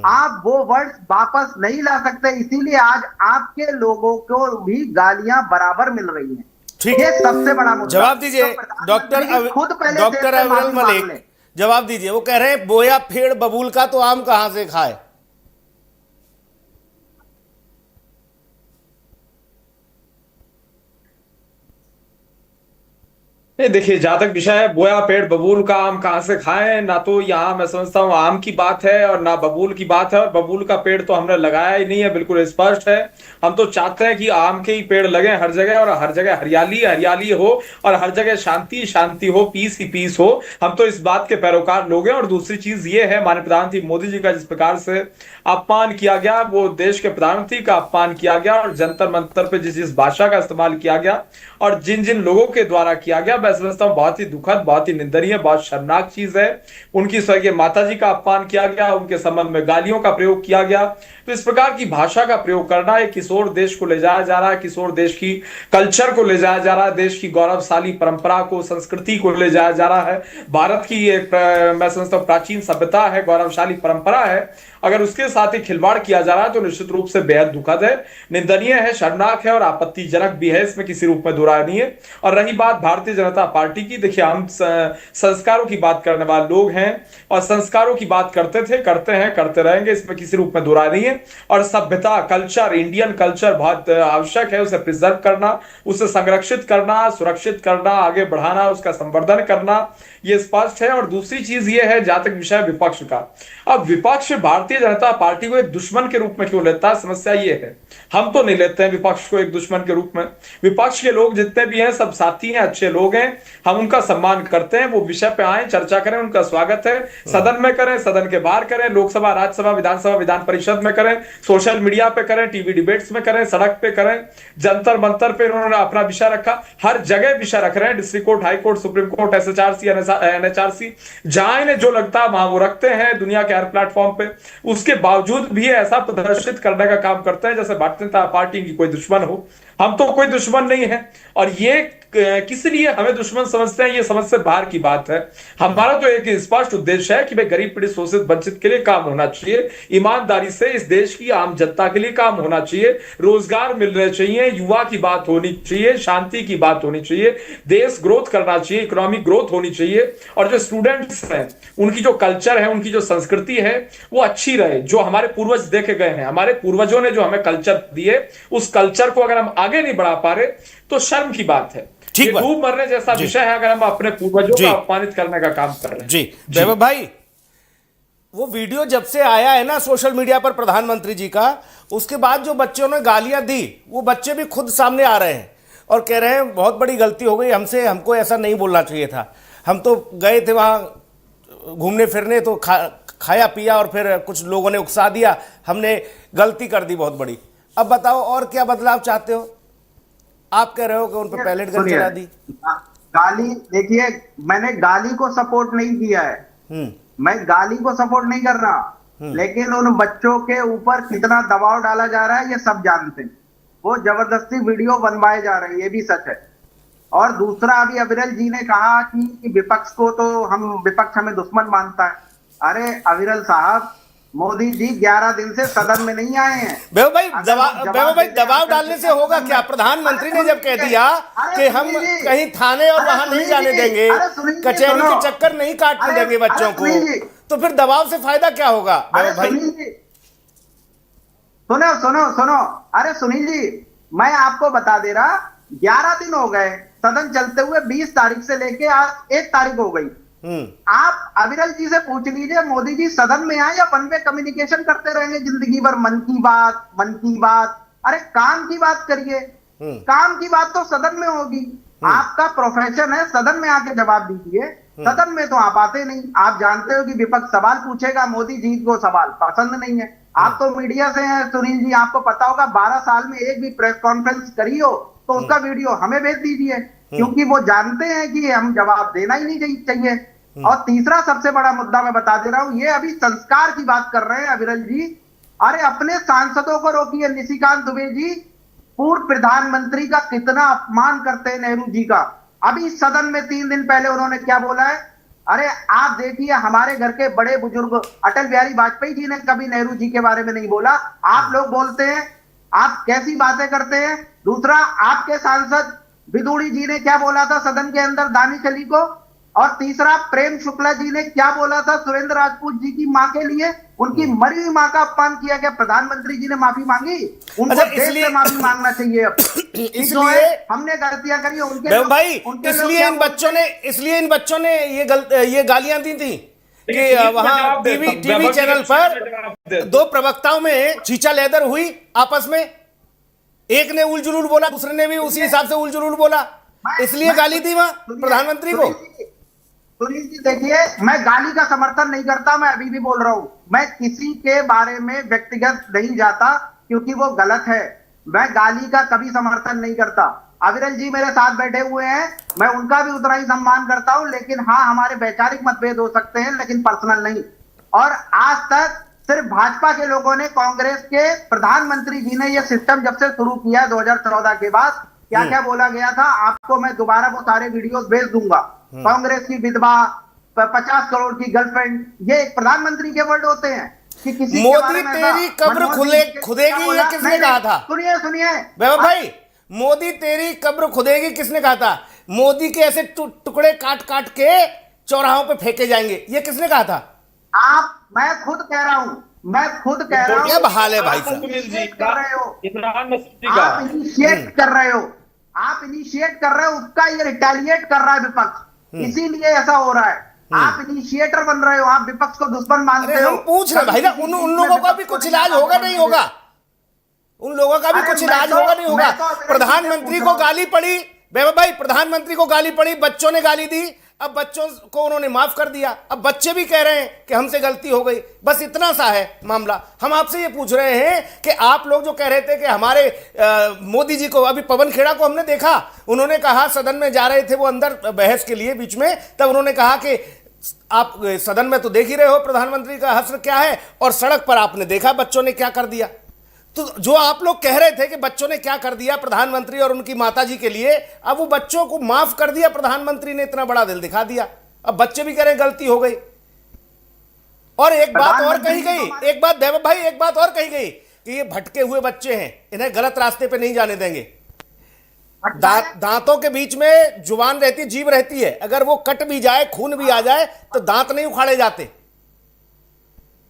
आप वो वर्ड वापस नहीं ला सकते, इसीलिए आज आपके लोगों को भी गालियां बराबर मिल रही हैं। ठीक ये सबसे बड़ा मुद्दा। जवाब दीजिए डॉक्टर अविरल मलिक, जवाब दीजिए। वो कह रहे हैं बोया पेड़ बबूल का तो आम कहां से खाए? नहीं, देखिए, जहां तक विषय है बोया पेड़ बबूल का आम कहां से खाएं, ना तो यहाँ मैं समझता हूँ आम की बात है और ना बबूल की बात है। और बबूल का पेड़ तो हमने लगाया ही नहीं है, बिल्कुल स्पष्ट है। हम तो चाहते हैं कि आम के ही पेड़ लगे हर जगह, और हर जगह हरियाली हरियाली हो, और हर जगह शांति शांति हो, पीस ही पीस हो। हम तो इस बात के पैरोकार लोग हैं। और दूसरी चीज ये है, माननीय प्रधानमंत्री मोदी जी का जिस प्रकार से अपमान किया गया, वो देश के प्रधानमंत्री का अपमान किया गया, और जंतर मंतर पे जिस भाषा का इस्तेमाल किया गया और जिन जिन लोगों के द्वारा किया गया, मैं समझता हूं बहुत ही दुखद, बहुत ही निंदनीय, बहुत शर्मनाक चीज है। उनकी स्वर्गीय माता जी का अपमान किया गया, उनके संबंध में गालियों का प्रयोग किया गया। तो इस प्रकार की भाषा का प्रयोग करना, एक किशोर देश को ले जाया जा रहा है, किशोर देश की कल्चर को ले जाया जा रहा है, देश की गौरवशाली परंपरा को, संस्कृति को ले जाया जा रहा है। भारत की एक मैं समझता हूं प्राचीन सभ्यता है, गौरवशाली परंपरा है, अगर उसके साथ ही खिलवाड़ किया जा रहा है तो निश्चित रूप से बेहद दुखद है, निंदनीय है, शर्मनाक है और आपत्तिजनक भी है। इसमें किसी रूप में दो राय नहीं है। और रही बात भारतीय जनता पार्टी की, देखिए, हम संस्कारों की बात करने वाले लोग हैं और संस्कारों की बात करते थे, करते हैं, करते रहेंगे, इसमें किसी रूप में दो राय नहीं है। और सभ्यता, कल्चर, इंडियन कल्चर बहुत आवश्यक है, उसे प्रिजर्व करना, उसे संरक्षित करना, सुरक्षित करना, आगे बढ़ाना, उसका संवर्धन करना, ये स्पष्ट है। और दूसरी चीज ये है, जहां तक विषय विपक्ष का, अब विपक्ष भारतीय जनता पार्टी को एक दुश्मन के रूप में क्यों लेता है? समस्या ये है, हम तो नहीं लेते हैं विपक्ष को एक दुश्मन के रूप में। विपक्ष के लोग जितने भी हैं सब साथी हैं, अच्छे लोग हैं, हम उनका सम्मान करते हैं। वो विषय पे आए, चर्चा करें, उनका स्वागत है। सदन में करें, सदन के बाहर करें, लोकसभा, राज्यसभा, विधानसभा, विधान परिषद में करें, सोशल मीडिया पे करें, टीवी डिबेट्स में करें, सड़क पे करें, जंतर मंतर पे उन्होंने अपना विषय रखा, हर जगह विषय रख रहे हैं, district court, high court, supreme court, SHRC, NHRC, जहां इन्हें जो लगता है वहां वो रखते हैं, दुनिया के हर प्लेटफॉर्म पे। उसके बावजूद भी ऐसा प्रदर्शित करने का काम करते हैं जैसे भारतीय जनता पार्टी की कोई दुश्मन हो। हम तो कोई दुश्मन नहीं है। और ये किस लिए हमें दुश्मन समझते हैं, ये समझ से बाहर की बात है। हमारा तो एक स्पष्ट उद्देश्य है कि भाई गरीब पीड़ित शोषित वंचित के लिए काम होना चाहिए, ईमानदारी से इस देश की आम जनता के लिए काम होना चाहिए, रोजगार मिलने चाहिए, युवा की बात होनी चाहिए, शांति की बात होनी चाहिए, देश ग्रोथ करना चाहिए, इकोनॉमिक ग्रोथ होनी चाहिए, और जो स्टूडेंट्स हैं उनकी जो कल्चर है, उनकी जो संस्कृति है वो अच्छी रहे। जो हमारे पूर्वज देखे गए हैं, हमारे पूर्वजों ने जो हमें कल्चर दिए, उस कल्चर को अगर हम आगे नहीं बढ़ा पा रहे तो शर्म की बात है। ठीक ये बात। डूब मरने जैसा जी। विषय है अगर हम अपने पूर्वजों जी। को अपमानित करने का काम कर रहे हैं। जी वैभव भाई, वो वीडियो जब से आया है ना सोशल मीडिया पर प्रधानमंत्री जी का, उसके बाद जो बच्चों ने गालियां दी, वो बच्चे भी खुद सामने आ रहे हैं और कह रहे हैं बहुत बड़ी गलती हो गई हमसे, हमको ऐसा नहीं बोलना चाहिए था, हम तो गए थे वहाँ घूमने फिरने, तो खाया पिया और फिर कुछ लोगों ने उकसा दिया, हमने गलती कर दी बहुत बड़ी। अब बताओ और क्या बदलाव चाहते हो? आप कह रहे हो कि उन पर पैलेट गन चला दी। गाली, देखिए मैंने गाली को सपोर्ट नहीं किया है, मैं गाली को सपोर्ट नहीं कर रहा, लेकिन उन बच्चों के ऊपर कितना दबाव डाला जा रहा है ये सब जानते हैं। वो जबरदस्ती वीडियो बनवाए जा रहे हैं, ये भी सच है। और दूसरा, अभी अविरल जी ने कहा कि विपक्ष को तो विपक्ष हमें दुश्मन मानता है। अरे अविरल साहब, मोदी जी 11 दिन से सदन में नहीं आए हैं। वैभव भाई दबाव डालने से होगा क्या? प्रधानमंत्री ने जब कह दिया कि हम कहीं थाने और वहां नहीं जाने देंगे, कचहरी के चक्कर नहीं काटने देंगे बच्चों को, तो फिर दबाव से फायदा क्या होगा? वैभव भाई सुनो सुनो सुनो, अरे सुनील जी, मैं आपको बता दे रहा, 11 दिन हो गए सदन चलते हुए, 20 तारीख से लेके आज 1 तारीख हो गई। आप अविरल जी से पूछ लीजिए, मोदी जी सदन में आए या वन वे कम्युनिकेशन करते रहेंगे जिंदगी भर? मन की बात, मन की बात। अरे काम की बात करिए, काम की बात तो सदन में होगी। आपका प्रोफेशन है, सदन में आके जवाब दीजिए। सदन में तो आप आते नहीं। आप जानते हो कि विपक्ष सवाल पूछेगा, मोदी जी को सवाल पसंद नहीं है। आप तो मीडिया से हैं सुनील जी, आपको पता होगा 12 साल में एक भी प्रेस कॉन्फ्रेंस करी हो तो उसका वीडियो हमें भेज दीजिए, क्योंकि वो जानते हैं कि हम जवाब देना ही नहीं चाहिए। और तीसरा सबसे बड़ा मुद्दा मैं बता दे रहा हूं, ये अभी संस्कार की बात कर रहे हैं अविरल जी। अरे अपने सांसदों को रोकिए। निशिकांत दुबे जी पूर्व प्रधानमंत्री का कितना अपमान करते हैं, नेहरू जी का। अभी सदन में 3 दिन पहले उन्होंने क्या बोला है? अरे आप देखिए, हमारे घर के बड़े बुजुर्ग अटल बिहारी वाजपेयी जी ने कभी नेहरू जी के बारे में नहीं बोला, आप लोग बोलते हैं। आप कैसी बातें करते हैं। दूसरा, आपके सांसद विदुड़ी जी ने क्या बोला था सदन के अंदर दानिश अली को। और तीसरा, प्रेम शुक्ला जी ने क्या बोला था सुरेंद्र राजपूत जी की मां के लिए, उनकी मरी हुई मां का अपमान किया गया। प्रधानमंत्री जी ने माफी मांगी, उनको अच्छा, देश से माफी मांगना चाहिए। अब इसलिए हमने गलतियां करी, भाई इसलिए इन बच्चों ने ये गालियां दी थी कि वहां टीवी चैनल पर 2 प्रवक्ताओं में चीचा लेदर हुई आपस में, एक ने उल जुलूल बोला, दूसरे ने भी उसी हिसाब से उल जुलूल बोला, इसलिए गाली दी वहां प्रधानमंत्री को। सुनील जी देखिए, मैं गाली का समर्थन नहीं करता, मैं अभी भी बोल रहा हूं, मैं किसी के बारे में व्यक्तिगत नहीं जाता क्योंकि वो गलत है। मैं गाली का कभी समर्थन नहीं करता। अविरल जी मेरे साथ बैठे हुए हैं, मैं उनका भी उतना ही सम्मान करता हूं, लेकिन हाँ, हमारे वैचारिक मतभेद हो सकते हैं लेकिन पर्सनल नहीं। और आज तक सिर्फ भाजपा के लोगों ने, कांग्रेस के प्रधानमंत्री जी ने यह सिस्टम जब से शुरू किया 2014 के बाद, क्या क्या बोला गया था, आपको मैं दोबारा वो सारे वीडियोस भेज दूंगा। कांग्रेस की विधवा, 50 करोड़ की गर्लफ्रेंड, ये एक प्रधानमंत्री के वर्ड होते हैं कि किसी मोदी तेरी कब्र खुदेगी, ये किसने कहा था? सुनिए वैभव भाई, मोदी तेरी कब्र खुदेगी किसने कहा था? मोदी के ऐसे टुकड़े काट काट के चौराहों पे फेंके जाएंगे, ये किसने कहा था? मैं खुद कह रहा हूं, मैं खुद कह रहा हूं। क्या बहाल है भाई साहब? कर रहे हो, आप इनिशिएट कर रहे हो, आप इनिशिएट कर रहे हो, उसका ये रिटेलिएट कर रहा है विपक्ष, इसीलिए ऐसा हो रहा है। आप इनिशिएटर बन रहे हो, आप विपक्ष को दुश्मन मानते हो। हम पूछ रहे भाई ना, उन लोगों का भी कुछ इलाज होगा नहीं होगा? उन लोगों का भी कुछ इलाज होगा नहीं होगा? प्रधानमंत्री को गाली पड़ी, वैभव भाई प्रधानमंत्री को गाली पड़ी, बच्चों ने गाली दी, अब बच्चों को उन्होंने माफ कर दिया, अब बच्चे भी कह रहे हैं कि हमसे गलती हो गई, बस इतना सा है मामला। हम आपसे ये पूछ रहे हैं कि आप लोग जो कह रहे थे कि हमारे मोदी जी को, अभी पवन खेड़ा को हमने देखा, उन्होंने कहा सदन में जा रहे थे वो अंदर बहस के लिए बीच में, तब उन्होंने कहा कि आप सदन में तो देख ही रहे हो प्रधानमंत्री का हश्र क्या है, और सड़क पर आपने देखा बच्चों ने क्या कर दिया। तो जो आप लोग कह रहे थे कि बच्चों ने क्या कर दिया प्रधानमंत्री और उनकी माताजी के लिए, अब वो बच्चों को माफ कर दिया, प्रधानमंत्री ने इतना बड़ा दिल दिखा दिया, अब बच्चे भी कह रहे हैं गलती हो गई। और एक बात और कही गई, एक बात वैभव भाई, एक बात और कही गई कि ये भटके हुए बच्चे हैं, इन्हें गलत रास्ते पे नहीं जाने देंगे। दांतों के बीच में जुबान रहती, जीभ रहती है, अगर वो कट भी जाए, खून भी आ जाए तो दांत नहीं उखाड़े जाते।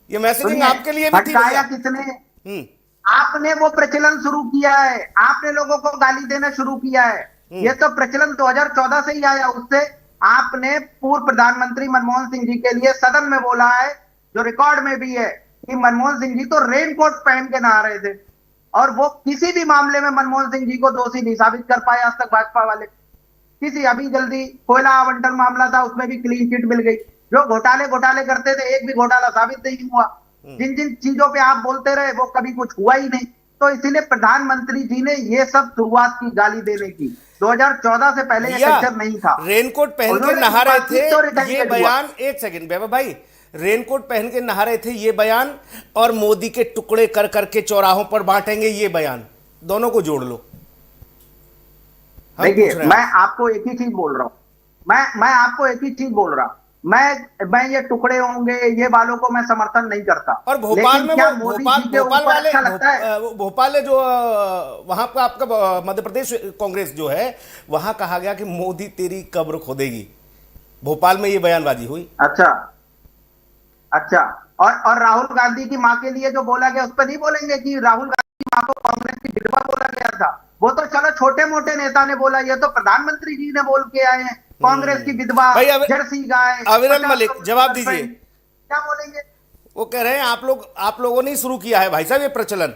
ये मैसेजिंग आपके लिए भी थी भैया। किसने? आपने वो प्रचलन शुरू किया है, आपने लोगों को गाली देना शुरू किया है। ये तो प्रचलन 2014 से ही आया। उससे आपने पूर्व प्रधानमंत्री मनमोहन सिंह जी के लिए सदन में बोला है, जो रिकॉर्ड में भी है, कि मनमोहन सिंह जी तो रेनकोट पहन के नहा रहे थे, और वो किसी भी मामले में मनमोहन सिंह जी को दोषी नहीं साबित कर पाए आज तक भाजपा वाले। किसी अभी जल्दी कोयला आवंटन मामला था, उसमें भी क्लीन चिट मिल गई। जो घोटाले करते थे, एक भी घोटाला साबित नहीं हुआ। जिन जिन चीजों पे आप बोलते रहे वो कभी कुछ हुआ ही नहीं। तो इसीलिए प्रधानमंत्री जी ने ये सब शुरुआत की गाली देने की। 2014 से पहले ये कल्चर नहीं था। रेनकोट पहन के नहा रहे थे, ये बयान, एक सेकंड वैभव भाई, रेनकोट पहन के नहा रहे थे ये बयान, और मोदी के टुकड़े कर करके चौराहों पर बांटेंगे ये बयान, दोनों को जोड़ लो। देखिए, मैं आपको एक ही चीज बोल रहा हूं, मैं आपको एक ही चीज बोल रहा, मैं ये टुकड़े होंगे ये वालों को मैं समर्थन नहीं करता। और भोपाल में क्या वो भोपाल वाले अच्छा लगता है? भोपाल में जो वहां का आपका मध्य प्रदेश कांग्रेस जो है, वहां कहा गया कि मोदी तेरी कब्र खोदेगी। भोपाल में ये बयानबाजी हुई। अच्छा, और राहुल गांधी की मां के लिए जो बोला गया उस पर नहीं बोलेंगे कि राहुल गांधी की मां को कांग्रेस की विधवा बोला गया था? वो तो चलो छोटे मोटे नेता ने बोला, ये तो प्रधानमंत्री जी ने बोल के आए हैं, कांग्रेस की विधवा, जर्सी गाय। अविरल मलिक जवाब दीजिए, क्या बोलेंगे? वो कह रहे हैं आप लोगों ने शुरू किया है भाई साहब ये प्रचलन,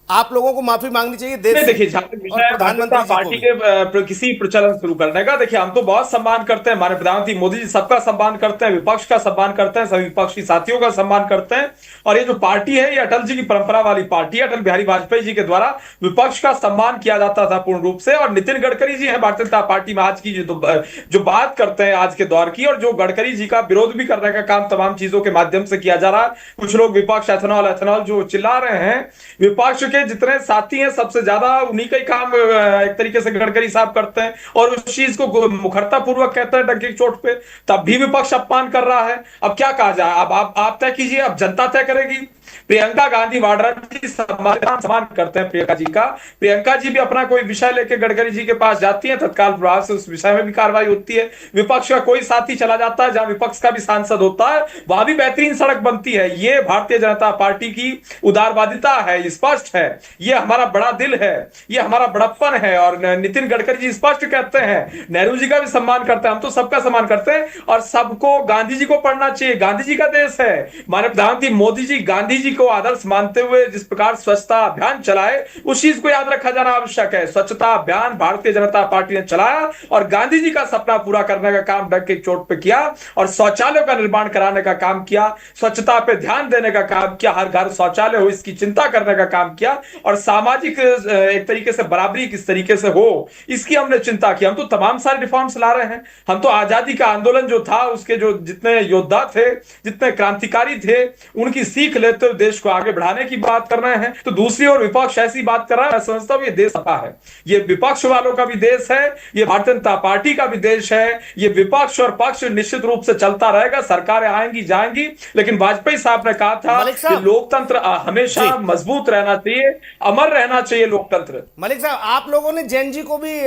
आप लोगों को माफी मांगनी चाहिए देश से। देखिए, प्रधानमंत्री पार्टी के किसी प्रचलन शुरू करने का, देखिए हम तो बहुत सम्मान करते हैं, हमारे प्रधानमंत्री मोदी जी सबका सम्मान करते हैं, विपक्ष का सम्मान करते हैं, सभी विपक्षी साथियों का सम्मान करते हैं। और ये जो पार्टी है, ये अटल जी की परंपरा वाली पार्टी है। अटल बिहारी वाजपेयी जी के द्वारा विपक्ष का सम्मान किया जाता था पूर्ण रूप से। और नितिन गडकरी जी हैं भारतीय जनता पार्टी में आज की जो बात करते हैं आज के दौर की, और जो गडकरी जी का विरोध भी करने का काम तमाम चीजों के माध्यम से किया जा रहा है। कुछ लोग विपक्ष एथेनॉल जो चिल्ला रहे हैं, विपक्ष के जितने साथी हैं सबसे ज्यादा उन्हीं का ही काम एक तरीके से गडकरी साहब करते हैं, और उस चीज को मुखरता पूर्वक कहते हैं डंके की चोट पे, तब भी विपक्ष अपमान कर रहा है। अब क्या कहा जाए, अब आप तय कीजिए, अब जनता तय करेगी। प्रियंका गांधी वाड्रा जी सम्मान करते हैं प्रियंका जी का। प्रियंका जी भी अपना कोई विषय लेके गडकरी जी के पास जाती है, तत्काल प्रभाव से उस विषय में भी कार्रवाई होती है। विपक्ष का कोई साथी चला जाता है, जहां विपक्ष का भी सांसद होता है, वहां भी बेहतरीन सड़क बनती है। ये भारतीय जनता पार्टी की उदारवादिता है, स्पष्ट है। ये हमारा बड़ा दिल है, ये हमारा बड़प्पन है। और नितिन गडकरी जी स्पष्ट कहते हैं, नेहरू जी का भी सम्मान करते हैं, हम तो सबका सम्मान करते हैं, और सबको गांधी जी को पढ़ना चाहिए। गांधी जी का देश है। हमारे प्रधानमंत्री मोदी जी गांधी जी को आदर्श मानते हुए जिस प्रकार स्वच्छता अभियान चलाए, उस चीज को याद रखा जाना आवश्यक है। स्वच्छता अभियान भारतीय जनता पार्टी ने चलाया, और गांधी जी का सपना पूरा करने का काम डंके की चोट पे किया, और शौचालयों का निर्माण कराने का काम किया, स्वच्छता पे ध्यान देने का काम किया, हर घर शौचालय हो इसकी चिंता करने का काम किया, और सामाजिक एक तरीके से बराबरी किस तरीके से हो इसकी हमने चिंता की। हम तो तमाम सारे रिफॉर्म्स ला रहे हैं। हम तो आजादी का आंदोलन जो था, उसके जो जितने योद्धा थे, जितने क्रांतिकारी थे, उनकी सीख लेते हुए देश को आगे बढ़ाने की बात कर रहे हैं। तो दूसरी ओर विपक्ष ऐसी बात कर रहा है, मैं समझता हूं ये देश सपा है, ये विपक्ष वालों का भी देश है, ये भारतीय जनता पार्टी का भी देश है। ये विपक्ष और पक्ष निश्चित रूप से चलता रहेगा, सरकारें आएंगी जाएंगी, लेकिन वाजपेयी साहब ने कहा था कि लोकतंत्र हमेशा मजबूत रहना चाहिए, अमर रहना चाहिए लोकतंत्र। मलिक साहब, आप लोगों ने जैन जी को भी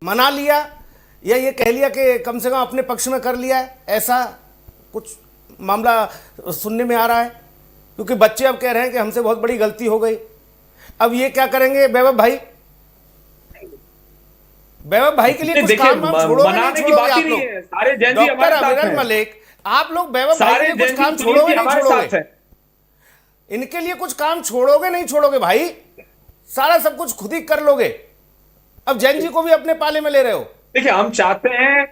मना लिया, या ये कह लिया कि कम से कम अपने पक्ष में कर लिया है, ऐसा कुछ मामला सुनने में आ रहा है? क्योंकि बच्चे अब कह रहे हैं कि हमसे बहुत बड़ी गलती हो गई। अब ये क्या करेंगे वैभव भाई? वैभव भाई के लिए कुछ काम हम छोड़ोगे नहीं छोड़ोगे आप लोग? सारे जैन जी डॉक्टर अविरल मलिक, आप लोग वैभव भाई के लिए कुछ काम छोड़ोगे नहीं छोड़ोगे? इनके लिए कुछ काम छोड़ोगे नहीं छोड़ोगे भाई? सारा सब कुछ खुद ही कर लोगे। अब जैन जी को भी अपने पाले में ले रहे हो। देखिए, हम चाहते हैं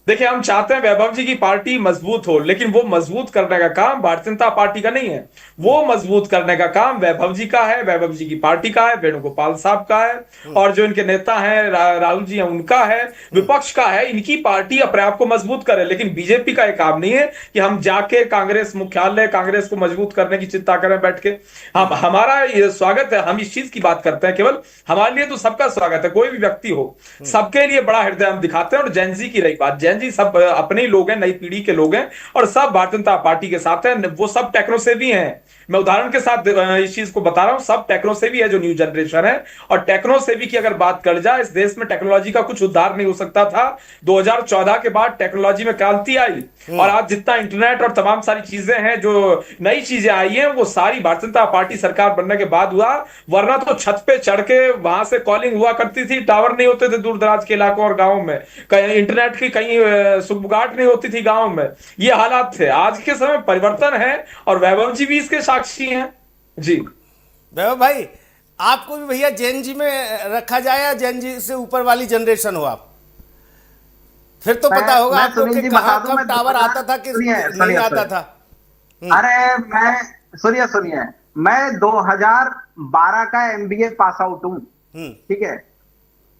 देखिए, हम चाहते हैं वैभव जी की पार्टी मजबूत हो, लेकिन वो मजबूत करने का काम भारतीय जनता पार्टी का नहीं है। वो मजबूत करने का काम वैभव जी का है, वैभव जी की पार्टी का है, वेणुगोपाल साहब का है, और जो इनके नेता हैं राहुल जी हैं उनका है, विपक्ष का है। इनकी पार्टी अपने आप को मजबूत करे, लेकिन बीजेपी का ये काम नहीं है कि हम जाके कांग्रेस मुख्यालय, कांग्रेस को मजबूत करने की चिंता करें बैठ के। हम, हमारा ये स्वागत है, हम इस चीज की बात करते हैं, केवल हमारे लिए तो सबका स्वागत है, कोई भी व्यक्ति हो, सबके लिए बड़ा हृदय हम दिखाते हैं। और जैनजी की रही बात, जैनजी सब अपने ही लोग हैं, नई पीढ़ी के लोग हैं, और सब भारतीय जनता पार्टी के साथ हैं। वो सब टेक्नो सेवी हैं। मैं उदाहरण के साथ इस चीज को बता रहा हूं, सब टेक्नो सेवी है जो न्यू जनरेशन है। और टेक्नो सेवी की अगर बात कर जाए, इस देश में टेक्नोलॉजी का कुछ उद्धार नहीं हो सकता था। 2014 के बाद टेक्नोलॉजी में क्रांति आई, और आज जितना इंटरनेट और तमाम सारी चीजें हैं, जो नई चीजें आई हैं, वो सारी भारतीय जनता पार्टी सरकार बनने के बाद हुआ। वरना तो छत पे चढ़ के वहां से कॉलिंग हुआ करती थी, टावर नहीं होते थे दूर दराज के इलाकों और गांवों में, कहीं इंटरनेट की कहीं सुगबुगाहट नहीं होती थी गांव में। ये हालात थे। आज के समय परिवर्तन है, और वैभव जी भी इसके साक्षी हैं। जी वैभव भाई, आपको भी भैया जैन जी में रखा जाए या जैन जी से ऊपर वाली जनरेशन हो आप? फिर तो पता होगा मैं आपको सुनील कि जी कहाँ बता दूं, कब मैं टावर आता था कि नहीं आता था। अरे मैं सुनिए, मैं 2012 का एमबीए पास आउट हूँ, ठीक है।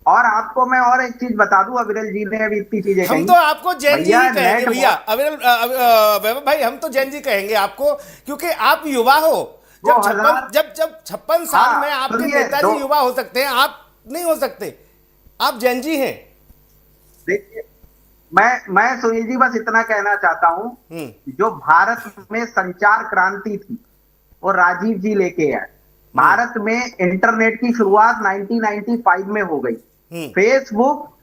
और आपको मैं और एक चीज बता दूं, अविरल जी ने अभी इतनी चीजें हम कही। तो आपको जैन जी ही भैया, कहेंगे नेट भैया, अविरल वैभव भाई, हम तो जैन जी कहेंगे आपको, क्योंकि आप युवा हो। जब 56 साल हाँ, में आपके सुनिए, नेताजी युवा हो सकते हैं, आप नहीं हो सकते। आप जैन जी हैं। देखिए, मैं सुनील जी बस इतना कहना चाहता हूं, जो भारत में संचार क्रांति थी वो राजीव जी लेके आए। भारत में इंटरनेट की शुरुआत 1995 में हो गई। फेसबुक,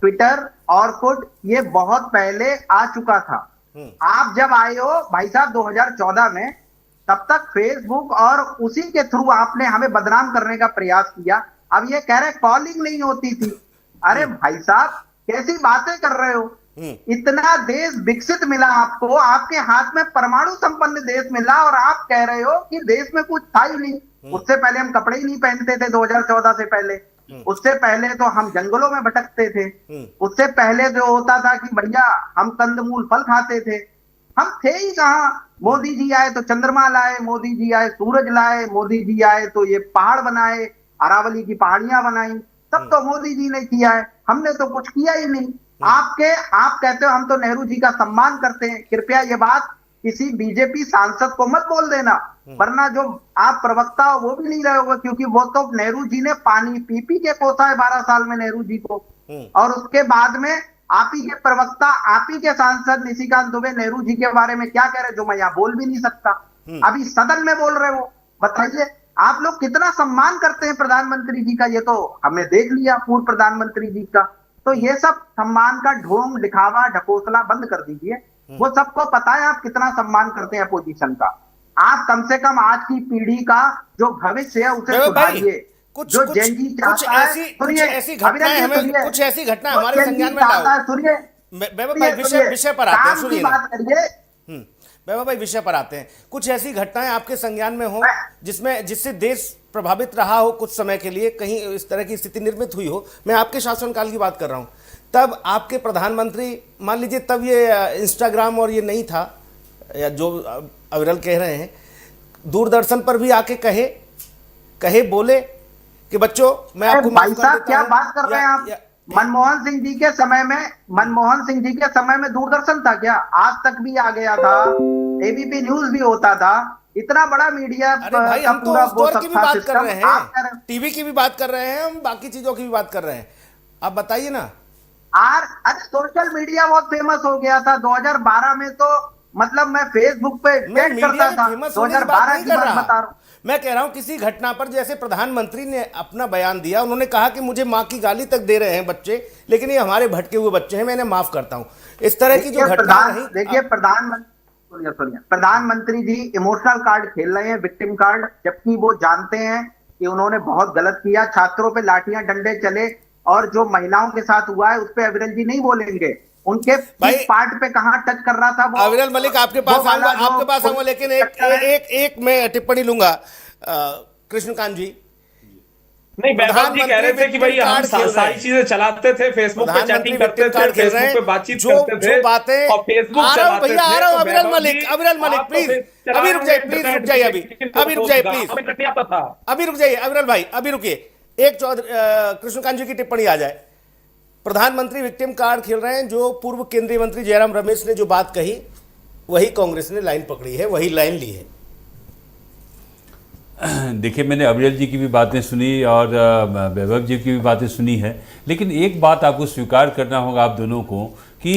ट्विटर, ऑरकुट ये बहुत पहले आ चुका था। आप जब आए हो भाई साहब 2014 में, तब तक फेसबुक और उसी के थ्रू आपने हमें बदनाम करने का प्रयास किया। अब ये कह रहे कॉलिंग नहीं होती थी। अरे भाई साहब, कैसी बातें कर रहे हो? इतना देश विकसित मिला आपको, आपके हाथ में परमाणु संपन्न देश मिला, और आप कह रहे हो कि देश में कुछ था ही नहीं। उससे पहले हम कपड़े ही नहीं पहनते थे 2014 से पहले। उससे पहले तो हम जंगलों में भटकते थे। उससे पहले जो होता था कि भैया हम कंदमूल फल खाते थे। हम थे ही कहाँ? मोदी जी आए तो चंद्रमा लाए, मोदी जी आए सूरज लाए, मोदी जी आए तो ये पहाड़ बनाए, अरावली की पहाड़ियां बनाई। सब तो मोदी जी ने किया है, हमने तो कुछ किया ही नहीं। आप कहते हो हम तो नेहरू जी का सम्मान करते हैं। कृपया ये बात किसी बीजेपी सांसद को मत बोल देना, वरना जो आप प्रवक्ता हो वो भी नहीं रहे होगे, क्योंकि वो तो नेहरू जी ने पानी पी पी के कोसा है 12 साल में नेहरू जी को। और उसके बाद में आप ही के प्रवक्ता, आप ही के सांसद निशिकांत दुबे नेहरू जी के बारे में क्या कह रहे, जो मैं यहाँ बोल भी नहीं सकता। अभी सदन में बोल रहे हो। बताइए, आप लोग कितना सम्मान करते हैं प्रधानमंत्री जी का, ये तो हमने देख लिया, पूर्व प्रधानमंत्री जी का। तो ये सब सम्मान का ढोंग दिखावा ढकोसला बंद कर दीजिए। वो सबको पता है आप कितना सम्मान करते हैं अपोजिशन का। आप कम से कम आज की पीढ़ी का जो भविष्य है उसे सुधारिए। कुछ ऐसी घटनाएं हमारे संज्ञान में लाओ। सुनिए वैभव भाई, विषय पर आते हैं, सुनिए बात करिए। वैभव भाई, विषय पर आते हैं। कुछ ऐसी घटनाएं आपके संज्ञान में हो जिससे देश प्रभावित रहा हो कुछ समय के लिए, कहीं इस तरह की स्थिति निर्मित हुई हो। मैं आपके शासनकाल की बात कर रहा हूं। तब आपके प्रधानमंत्री, मान लीजिए तब ये इंस्टाग्राम और ये नहीं था, या जो अविरल कह रहे हैं, दूरदर्शन पर भी आके कहे बोले कि बच्चों मैं आपको भाई साहब क्या बात कर रहे हैं आप? मनमोहन सिंह जी के समय में दूरदर्शन था क्या? आज तक भी आ गया था, एबीपी न्यूज भी होता था, इतना बड़ा मीडिया। अरे भाई, हम तो उस दौर की भी बात कर रहे हैं, टीवी की भी बात कर रहे हैं, हम बाकी चीजों की भी बात कर रहे हैं। आप बताइए ना। अरे सोशल मीडिया बहुत फेमस हो गया था 2012 में, तो मतलब मैं फेसबुक पे ट्वीट करता था। 2012 की बात बता रहा हूं। मैं कह रहा हूं किसी घटना पर, जैसे प्रधानमंत्री ने अपना बयान दिया, उन्होंने कहा कि मुझे मां की गाली तक दे रहे हैं बच्चे, लेकिन ये हमारे भटके हुए बच्चे हैं, मैं इन्हें माफ करता हूं। इस तरह की जो घटना रही। देखिए, प्रधानमंत्री जी इमोशनल कार्ड खेल रहे हैं, विक्टिम कार्ड, जबकि वो जानते हैं कि उन्होंने बहुत गलत किया। छात्रों पे लाठियां डंडे चले, और जो महिलाओं के साथ हुआ है उस पे अविरल जी नहीं बोलेंगे। उनके पार्ट पे कहां टच कर रहा था वो। अविरल मलिक, आपके पास आऊंगा, लेकिन एक मैं टिप्पणी लूंगा। कृष्णकांत जी, नहीं, वैभव जी कह रहे थे कि भाई हम सारी चीजें चलाते थे, फेसबुक पे चैटिंग करते थे, फेसबुक पे बातचीत करते थे, जो बातें और फेसबुक आ रहा हूं चलाते भैया, आ थे। रहा हूं। तो अविरल वैभव मलिक, जी, अविरल मलिक आप तो प्लीज, फिर अभी रुक जाइए, प्लीज इंटरनेट रुक जाइए, अभी अभी रुक जाइए प्लीज, हमें नहीं आता था। अभी रुक जाइए अविरल भाई, अभी रुकिए। एक कृष्णकांत जी की टिप्पणी आ जाए। प्रधानमंत्री विक्टिम कार्ड खेल रहे हैं। जो पूर्व केंद्रीय मंत्री जयराम रमेश ने जो बात कही, वही कांग्रेस ने लाइन पकड़ी है, वही लाइन ली है। देखिए, मैंने अविरल जी की भी बातें सुनी और वैभव जी की भी बातें सुनी है, लेकिन एक बात आपको स्वीकार करना होगा आप दोनों को कि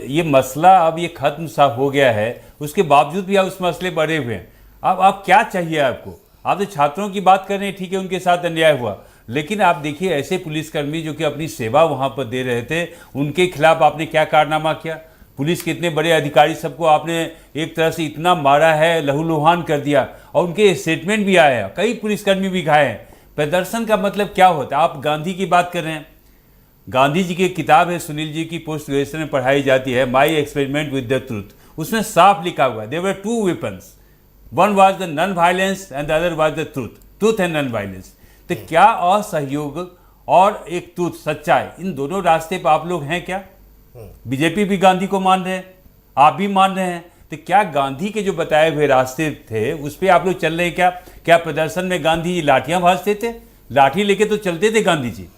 ये मसला अब ये खत्म सा हो गया है, उसके बावजूद भी आप उस मसले बढ़े हुए हैं। अब आप क्या चाहिए आपको? आप तो छात्रों की बात कर रहे हैं, ठीक है, उनके साथ अन्याय हुआ, लेकिन आप देखिए ऐसे पुलिसकर्मी जो कि अपनी सेवा वहाँ पर दे रहे थे, उनके खिलाफ आपने क्या कारनामा किया? पुलिस के इतने बड़े अधिकारी सबको आपने एक तरह से इतना मारा है, लहूलुहान कर दिया, और उनके स्टेटमेंट भी आए हैं, कई पुलिसकर्मी भी घायल हैं। प्रदर्शन का मतलब क्या होता है? आप गांधी की बात कर रहे हैं। गांधी जी की एक किताब है, सुनील जी की पोस्ट ग्रेजुएशन में पढ़ाई जाती है, my experiment with the truth. उसमें साफ लिखा हुआ है, there were two weapons, one was the non violence and the other was the truth and non violence. तो क्या असहयोग और एक ट्रूथ, सच्चाई, इन दोनों रास्ते पर आप लोग हैं क्या? बीजेपी भी गांधी को मान रहे हैं, आप भी मान रहे हैं, तो क्या गांधी के जो बताए हुए रास्ते थे उस पर आप लोग चल रहे हैं क्या? क्या प्रदर्शन में गांधी जी लाठियां भाजते थे? लाठी लेके तो चलते थे गांधी जी।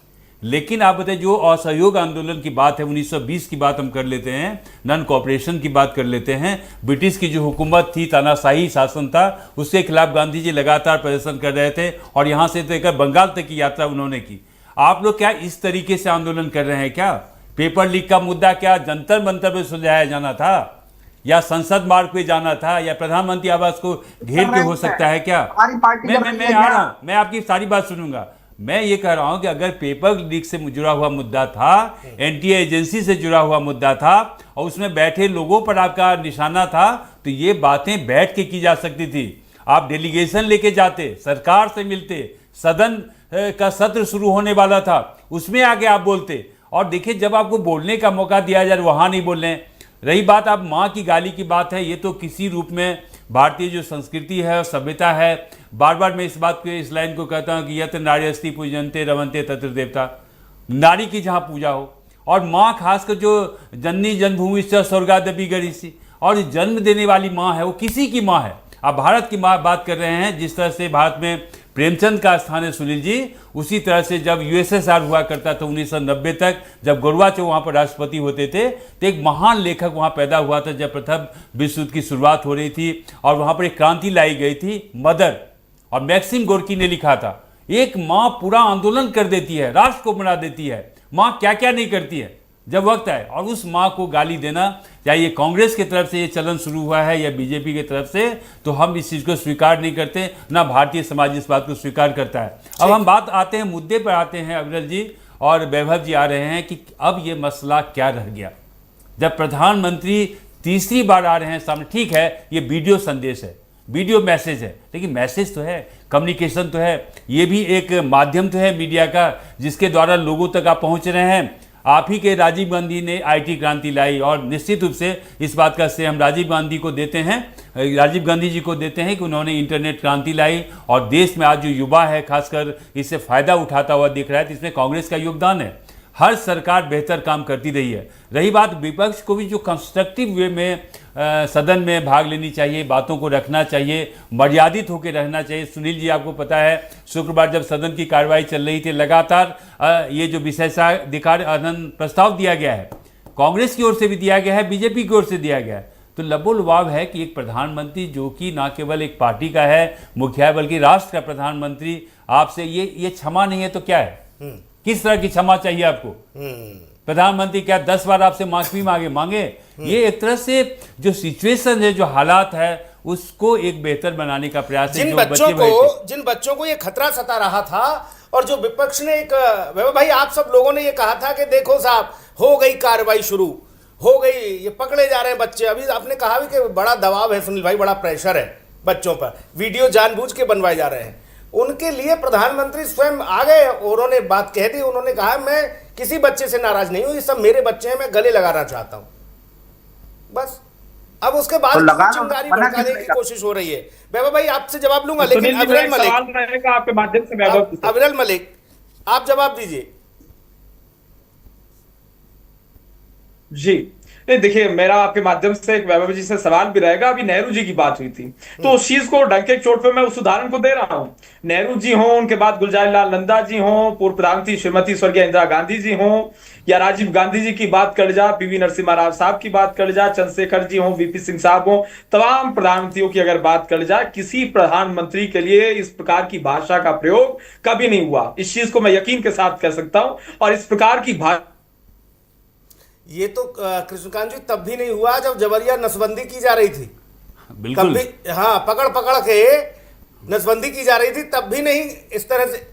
लेकिन आप बताइए, जो असहयोग आंदोलन की बात है, 1920 की बात हम कर लेते हैं, नॉन कॉपरेशन की बात कर लेते हैं, ब्रिटिश की जो हुकूमत थी, तानाशाही शासन था, उसके खिलाफ गांधी जी लगातार प्रदर्शन कर रहे थे, और यहाँ से लेकर बंगाल तक की यात्रा उन्होंने की। आप लोग क्या इस तरीके से आंदोलन कर रहे हैं क्या? पेपर लीक का मुद्दा क्या जंतर मंतर पर सुलझाया जाना था, या संसद मार्ग पे जाना था, या प्रधानमंत्री आवास को घेर के हो सकता है क्या? मैं आ रहा हूँ, मैं आपकी सारी बात सुनूंगा। मैं ये कह रहा हूं कि अगर पेपर लीक से जुड़ा हुआ मुद्दा था, एनटीए एजेंसी से जुड़ा हुआ मुद्दा था, और उसमें बैठे लोगों पर आपका निशाना था, तो ये बातें बैठ के की जा सकती थी। आप डेलीगेशन लेके जाते, सरकार से मिलते, सदन का सत्र शुरू होने वाला था, उसमें आके आप बोलते। और देखिए, जब आपको बोलने का मौका दिया जाए वहां नहीं बोल रहे हैं। रही बात आप माँ की गाली की बात है, ये तो किसी रूप में भारतीय जो संस्कृति है और सभ्यता है, बार बार मैं इस बात को, इस लाइन को कहता हूँ कि यत्र नार्यस्ति पूजन्ते रमन्ते तत्र देवता, नारी की जहाँ पूजा हो, और माँ खासकर जो जननी जन्मभूमि से स्वर्गादपि गरीयसी, और जन्म देने वाली माँ है, वो किसी की माँ है। आप भारत की माँ बात कर रहे हैं, जिस तरह से भारत में प्रेमचंद का स्थान है सुनील जी, उसी तरह से जब यूएसएसआर हुआ करता था 1990 तक, जब गोरबाचोव वहाँ पर राष्ट्रपति होते थे, तो एक महान लेखक वहाँ पैदा हुआ था जब प्रथम विश्व युद्ध की शुरुआत हो रही थी, और वहाँ पर एक क्रांति लाई गई थी, मदर, और मैक्सिम गोर्की ने लिखा था, एक माँ पूरा आंदोलन कर देती है, राष्ट्र को बना देती है, माँ क्या क्या नहीं करती है जब वक्त आए। और उस माँ को गाली देना, चाहे ये कांग्रेस की तरफ से ये चलन शुरू हुआ है या बीजेपी की तरफ से, तो हम इस चीज़ को स्वीकार नहीं करते, ना भारतीय समाज इस बात को स्वीकार करता है। अब हम बात आते हैं, मुद्दे पर आते हैं। अविरल जी और वैभव जी आ रहे हैं कि अब ये मसला क्या रह गया, जब प्रधानमंत्री तीसरी बार आ रहे हैं सामने। ठीक है, ये वीडियो संदेश है, वीडियो मैसेज है, लेकिन मैसेज तो है, कम्युनिकेशन तो है, ये भी एक माध्यम तो है मीडिया का, जिसके द्वारा लोगों तक आप पहुंच रहे हैं। आप ही के राजीव गांधी ने आईटी क्रांति लाई, और निश्चित रूप से इस बात का श्रेय हम राजीव गांधी को देते हैं, राजीव गांधी जी को देते हैं कि उन्होंने इंटरनेट क्रांति लाई, और देश में आज जो युवा है खासकर इससे फायदा उठाता हुआ दिख रहा है, तो इसमें कांग्रेस का योगदान है। हर सरकार बेहतर काम करती रही है। रही बात विपक्ष को भी जो कंस्ट्रक्टिव वे में सदन में भाग लेनी चाहिए, बातों को रखना चाहिए, मर्यादित होकर रहना चाहिए। सुनील जी, आपको पता है शुक्रवार जब सदन की कार्रवाई चल रही थी, लगातार ये जो विशेषाधिकार प्रस्ताव दिया गया है, कांग्रेस की ओर से भी दिया गया है, बीजेपी की ओर से दिया गया है, तो लबोलुबाव है कि एक प्रधानमंत्री जो कि ना केवल एक पार्टी का है, मुखिया है, बल्कि राष्ट्र का प्रधानमंत्री आपसे ये क्षमा नहीं है तो क्या है? किस तरह की क्षमा चाहिए आपको? प्रधानमंत्री क्या 10 बार आपसे माफी मांगे? ये एक तरह से जो सिचुएशन है, जो हालात है, उसको एक बेहतर बनाने का प्रयास है। जिन बच्चों को ये खतरा सता रहा था, और जो विपक्ष ने एक, भाई आप सब लोगों ने ये कहा था कि देखो साहब, हो गई कार्रवाई शुरू, हो गई, ये पकड़े जा रहे हैं बच्चे। अभी आपने कहा भी कि बड़ा दबाव है सुनील भाई, बड़ा प्रेशर है बच्चों पर, वीडियो जानबूझ के बनवाए जा रहे हैं। उनके लिए प्रधानमंत्री स्वयं आ गए, उन्होंने बात कह दी, उन्होंने कहा मैं किसी बच्चे से नाराज नहीं हूं, ये सब मेरे बच्चे हैं, मैं गले लगाना चाहता हूं। बस अब उसके बाद तो लगान चिंगारी मना भड़काने किसने की कहा? कोशिश हो रही है। वैभव भाई आपसे जवाब लूंगा, लेकिन सुनील जी, मेरा अविरल एक सवाल मलिक, रहेगा आपके माध्यम से वैभव जी से। अविरल मलिक आप जवाब दीजिए। जी नहीं, देखिए मेरा आपके माध्यम से एक वैभव जी से सवाल भी रहेगा। अभी नेहरू जी की बात हुई थी, तो उस चीज को डंके की चोट पे मैं उस उदाहरण को दे रहा हूं। नेहरू जी हों, उनके बाद गुलजार लाल नंदा जी हों, पूर्व प्रधानमंत्री श्रीमती स्वर्गीय इंदिरा गांधी जी हों, या राजीव गांधी जी की बात कर जा, पीवी नरसिम्हा राव साहब की बात कर जा, चंद्रशेखर जी हों, वीपी सिंह साहब हों, तमाम प्रधानमंत्रियों की अगर बात कर जा, किसी प्रधानमंत्री के लिए इस प्रकार की भाषा का प्रयोग कभी नहीं हुआ। इस चीज को मैं यकीन के साथ कह सकता हूं। और इस प्रकार की भाषा ये तो कृष्णकांत जी तब भी नहीं हुआ जब जबरिया नसबंदी की जा रही थी, तब बिल्कुल। भी हाँ पकड़ पकड़ के नसबंदी की जा रही थी, तब भी नहीं इस तरह से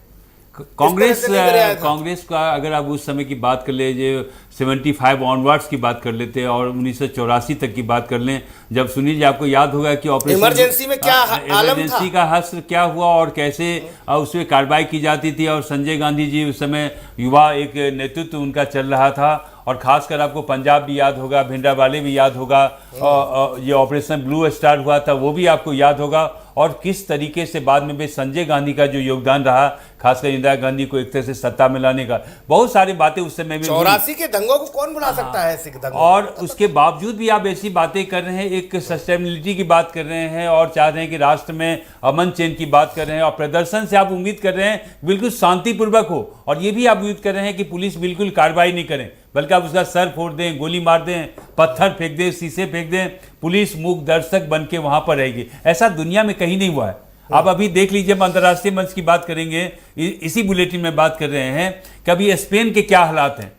कांग्रेस नहीं गिराया था। कांग्रेस का अगर आप उस समय की बात कर ले, जो 75 ऑनवर्ड्स की बात कर लेते हैं और 1984 तक की बात कर लें, जब सुनील जी आपको याद होगा कि ऑपरेशन इमरजेंसी में क्या आलम था, इमरजेंसी का हश्र क्या हुआ और कैसे उसमें कार्रवाई की जाती थी, और संजय गांधी जी उस समय युवा एक नेतृत्व उनका चल रहा था, और खासकर आपको पंजाब भी याद होगा, भिंडरावाले भी याद होगा, और ये ऑपरेशन ब्लू स्टार हुआ था वो भी आपको याद होगा, और किस तरीके से बाद में भी संजय गांधी का जो योगदान रहा, खासकर इंदिरा गांधी को एक तरह से सत्ता में लाने का, बहुत सारी बातें उस समय में 84 के दंगों को कौन भुला सकता है, सिख दंगों। और उसके बावजूद भी आप ऐसी बातें कर रहे हैं, एक सस्टेनेबिलिटी की बात कर रहे हैं, और चाह रहे हैं कि राष्ट्र में अमन चैन की बात कर रहे हैं, और प्रदर्शन से आप उम्मीद कर रहे हैं बिल्कुल शांतिपूर्वक हो, और ये भी आप उम्मीद कर रहे हैं कि पुलिस बिल्कुल कार्रवाई नहीं करें, बल्कि आप उसका सर फोड़ दें, गोली मार दें, पत्थर फेंक दें, शीशे फेंक दें, पुलिस मूक दर्शक बन के वहां पर रहेगी। ऐसा दुनिया में कहीं नहीं हुआ है। आप अभी देख लीजिए, हम अंतर्राष्ट्रीय मंच की बात करेंगे, इसी बुलेटिन में बात कर रहे हैं कि अभी स्पेन के क्या हालात हैं।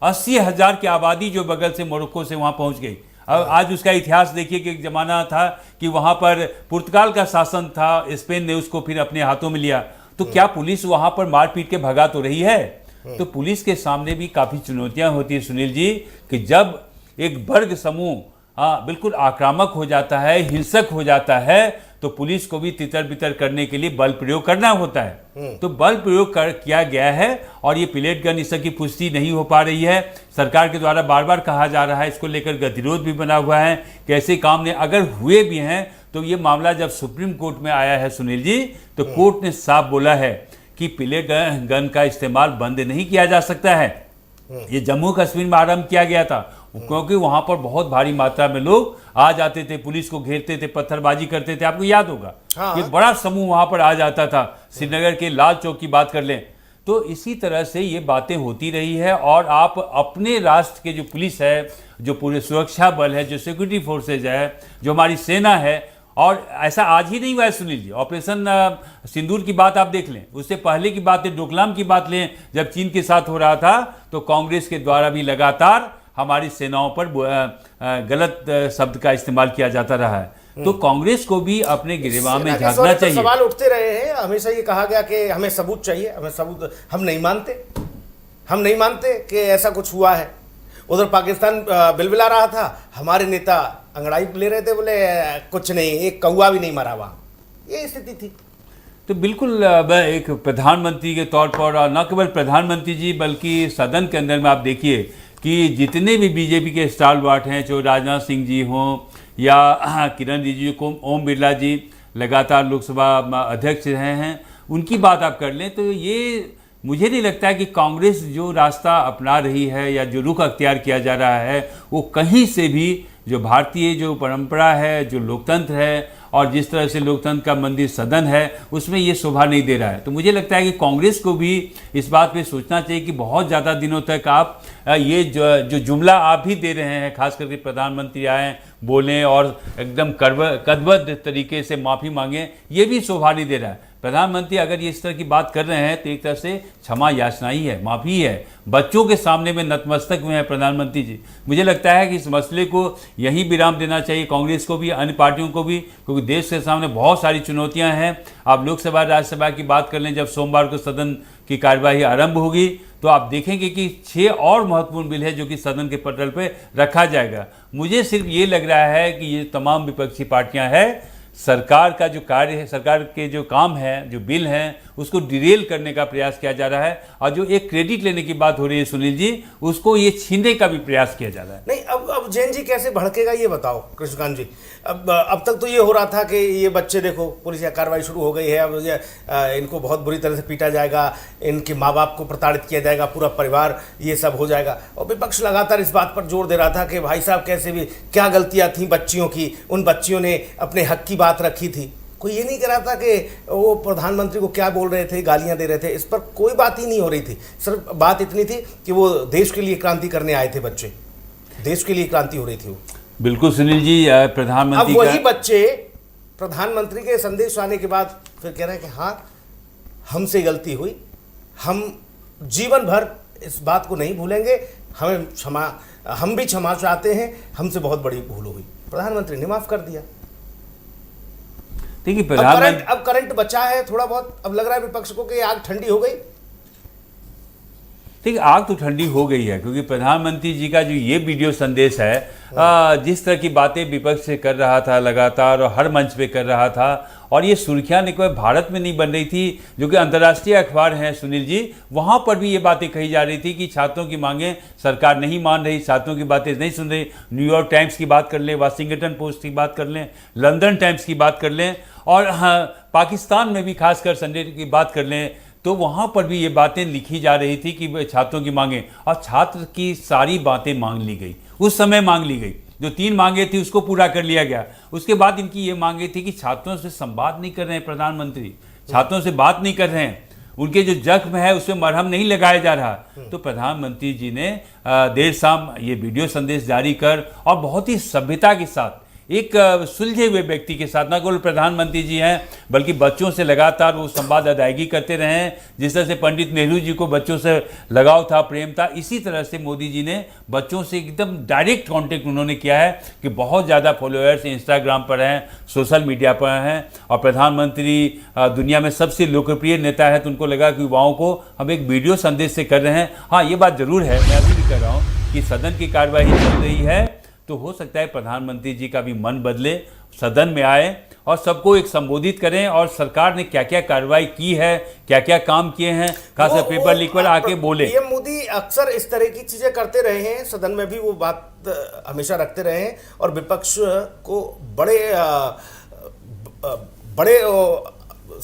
80,000 की आबादी जो बगल से मोरक्को से वहां पहुंच गई। अब आज उसका इतिहास देखिए कि एक जमाना था कि वहां पर पुर्तगाल का शासन था, स्पेन ने उसको फिर अपने हाथों में लिया, तो क्या पुलिस वहां पर मारपीट के भगा तो रही है? तो पुलिस के सामने भी काफी चुनौतियां होती है सुनील जी, कि जब एक वर्ग समूह बिल्कुल आक्रामक हो जाता है, हिंसक हो जाता है, तो पुलिस को भी तितर बितर करने के लिए बल प्रयोग करना होता है। तो बल प्रयोग किया गया है, और ये पिलेट गन इस की पुष्टि नहीं हो पा रही है। सरकार के द्वारा बार बार कहा जा रहा है, इसको लेकर गतिरोध भी बना हुआ है कि ऐसे काम ने अगर हुए भी हैं, तो ये मामला जब सुप्रीम कोर्ट में आया है सुनील जी, तो कोर्ट ने साफ बोला है कि पिलेट गन का इस्तेमाल बंद नहीं किया जा सकता है। ये जम्मू कश्मीर में आरंभ किया गया था, क्योंकि वहां पर बहुत भारी मात्रा में लोग आ जाते थे, पुलिस को घेरते थे, पत्थरबाजी करते थे, आपको याद होगा। ये बड़ा समूह वहां पर आ जाता था। श्रीनगर के लाल चौक की बात कर लें, तो इसी तरह से ये बातें होती रही है। और आप अपने राष्ट्र के जो पुलिस है, जो पूरे सुरक्षा बल है, जो सिक्योरिटी फोर्सेज है, जो हमारी सेना है, और ऐसा आज ही नहीं हुआ है सुनील जी। ऑपरेशन सिंदूर की बात आप देख लें, उससे पहले की बात है, डोकलाम की बात लें, जब चीन के साथ हो रहा था, तो कांग्रेस के द्वारा भी लगातार हमारी सेनाओं पर गलत शब्द का इस्तेमाल किया जाता रहा है। तो कांग्रेस को भी अपने गिरेबान में झांकना चाहिए। सवाल उठते रहे हैं, हमेशा ये कहा गया कि हमें सबूत चाहिए, हमें सबूत। हम नहीं मानते कि ऐसा कुछ हुआ है। उधर पाकिस्तान बिलबिला रहा था, हमारे नेता अंगड़ाई ले रहे थे, बोले कुछ नहीं, एक कौवा भी नहीं मरा वहां, ये स्थिति थी। तो बिल्कुल एक प्रधानमंत्री के तौर पर, और न केवल प्रधानमंत्री जी बल्कि सदन के अंदर में आप देखिए कि जितने भी बीजेपी के स्टालवार्ट हैं, जो राजनाथ सिंह जी हों या किरण रिजिजू को, ओम बिरला जी लगातार लोकसभा अध्यक्ष रहे हैं, उनकी बात आप कर लें, तो ये मुझे नहीं लगता है कि कांग्रेस जो रास्ता अपना रही है या जो रुख अख्तियार किया जा रहा है, वो कहीं से भी जो भारतीय जो परंपरा है, जो लोकतंत्र है, और जिस तरह से लोकतंत्र का मंदिर सदन है, उसमें ये शोभा नहीं दे रहा है। तो मुझे लगता है कि कांग्रेस को भी इस बात पे सोचना चाहिए कि बहुत ज़्यादा दिनों तक आप ये जो जुमला आप भी दे रहे हैं, खास करके प्रधानमंत्री आए, बोलें और एकदम कदबद्ध तरीके से माफ़ी मांगें, ये भी शोभा नहीं दे रहा है। प्रधानमंत्री अगर ये इस तरह की बात कर रहे हैं, तो एक तरह से क्षमा याचना ही है, माफ़ी है। बच्चों के सामने में नतमस्तक हुए हैं प्रधानमंत्री जी। मुझे लगता है कि इस मसले को यहीं विराम देना चाहिए, कांग्रेस को भी, अन्य पार्टियों को भी, क्योंकि देश के सामने बहुत सारी चुनौतियां हैं। आप लोकसभा राज्यसभा की बात कर लें, जब सोमवार को सदन की कार्यवाही आरंभ होगी, तो आप देखेंगे कि 6 और महत्वपूर्ण बिल है जो कि सदन के पटल पर रखा जाएगा। मुझे सिर्फ ये लग रहा है कि ये तमाम विपक्षी पार्टियां हैं सरकार का जो कार्य है, सरकार के जो काम है, जो बिल हैं, उसको डिरेल करने का प्रयास किया जा रहा है। और जो एक क्रेडिट लेने की बात हो रही है सुनील जी, उसको ये छीनने का भी प्रयास किया जा रहा है। नहीं, अब जैन जी कैसे भड़केगा ये बताओ कृष्णकांत जी। अब तक तो ये हो रहा था कि ये बच्चे देखो पुलिस या कार्रवाई शुरू हो गई है, अब इनको बहुत बुरी तरह से पीटा जाएगा, इनके माँ बाप को प्रताड़ित किया जाएगा, पूरा परिवार, ये सब हो जाएगा। और विपक्ष लगातार इस बात पर जोर दे रहा था कि भाई साहब कैसे भी क्या गलतियां थी बच्चियों की, उन बच्चियों ने अपने हक की बात रखी थी। कोई ये नहीं कह रहा था कि वो प्रधानमंत्री को क्या बोल रहे थे, गालियां दे रहे थे, इस पर कोई बात ही नहीं हो रही थी। सिर्फ बात इतनी थी कि वो देश के लिए क्रांति करने आए थे बच्चे, देश के लिए क्रांति हो रही थी वो। बिल्कुल सुनील जी, प्रधानमंत्री अब वही बच्चे प्रधानमंत्री के संदेश आने के बाद फिर कह रहे हैं कि हाँ हमसे गलती हुई, हम जीवन भर इस बात को नहीं भूलेंगे, हम भी क्षमा चाहते हैं, हमसे बहुत बड़ी भूल हुई। प्रधानमंत्री ने माफ कर दिया। देखिए अब करंट बचा है थोड़ा बहुत, अब लग रहा है विपक्ष को कि आग ठंडी हो गई। ठीक, आग तो ठंडी हो गई है, क्योंकि प्रधानमंत्री जी का जो ये वीडियो संदेश है, जिस तरह की बातें विपक्ष से कर रहा था लगातार और हर मंच पे कर रहा था, और ये सुर्खियां केवल भारत में नहीं बन रही थी, जो कि अंतर्राष्ट्रीय अखबार हैं सुनील जी, वहाँ पर भी ये बातें कही जा रही थी कि छात्रों की मांगें सरकार नहीं मान रही, छात्रों की बातें नहीं सुन रही। न्यूयॉर्क टाइम्स की बात कर लें, वाशिंगटन पोस्ट की बात कर लें, लंदन टाइम्स की बात कर लें, और हाँ पाकिस्तान में भी खासकर संडे की बात कर लें, तो वहाँ पर भी ये बातें लिखी जा रही थी कि छात्रों की मांगें, और छात्र की सारी बातें मांग ली गई, उस समय मांग ली गई। जो 3 मांगे थी उसको पूरा कर लिया गया। उसके बाद इनकी ये मांगे थी कि छात्रों से संवाद नहीं कर रहे हैं प्रधानमंत्री, छात्रों से बात नहीं कर रहे हैं, उनके जो जख्म है उसमें मरहम नहीं लगाया जा रहा। तो प्रधानमंत्री जी ने देर शाम ये वीडियो संदेश जारी कर और बहुत ही सभ्यता के साथ एक सुलझे हुए व्यक्ति के साथ, न केवल प्रधानमंत्री जी हैं बल्कि बच्चों से लगातार वो संवाद अदायगी करते रहे हैं। जिस तरह से पंडित नेहरू जी को बच्चों से लगाव था, प्रेम था, इसी तरह से मोदी जी ने बच्चों से एकदम डायरेक्ट कांटेक्ट उन्होंने किया है कि बहुत ज़्यादा फॉलोअर्स इंस्टाग्राम पर हैं, सोशल मीडिया पर हैं, और प्रधानमंत्री दुनिया में सबसे लोकप्रिय नेता है, तो उनको लगा कि युवाओं को हम एक वीडियो संदेश से कर रहे हैं। हाँ, ये बात ज़रूर है, मैं अभी भी कर रहा हूँ कि सदन की कार्यवाही चल रही है, तो हो सकता है प्रधानमंत्री जी का भी मन बदले, सदन में आए और सबको एक संबोधित करें, और सरकार ने क्या क्या कार्रवाई की है, क्या क्या काम किए हैं, खासकर पेपर लीक पर आके बोले। पीएम मोदी अक्सर इस तरह की चीजें करते रहे हैं, सदन में भी वो बात हमेशा रखते रहे हैं, और विपक्ष को बड़े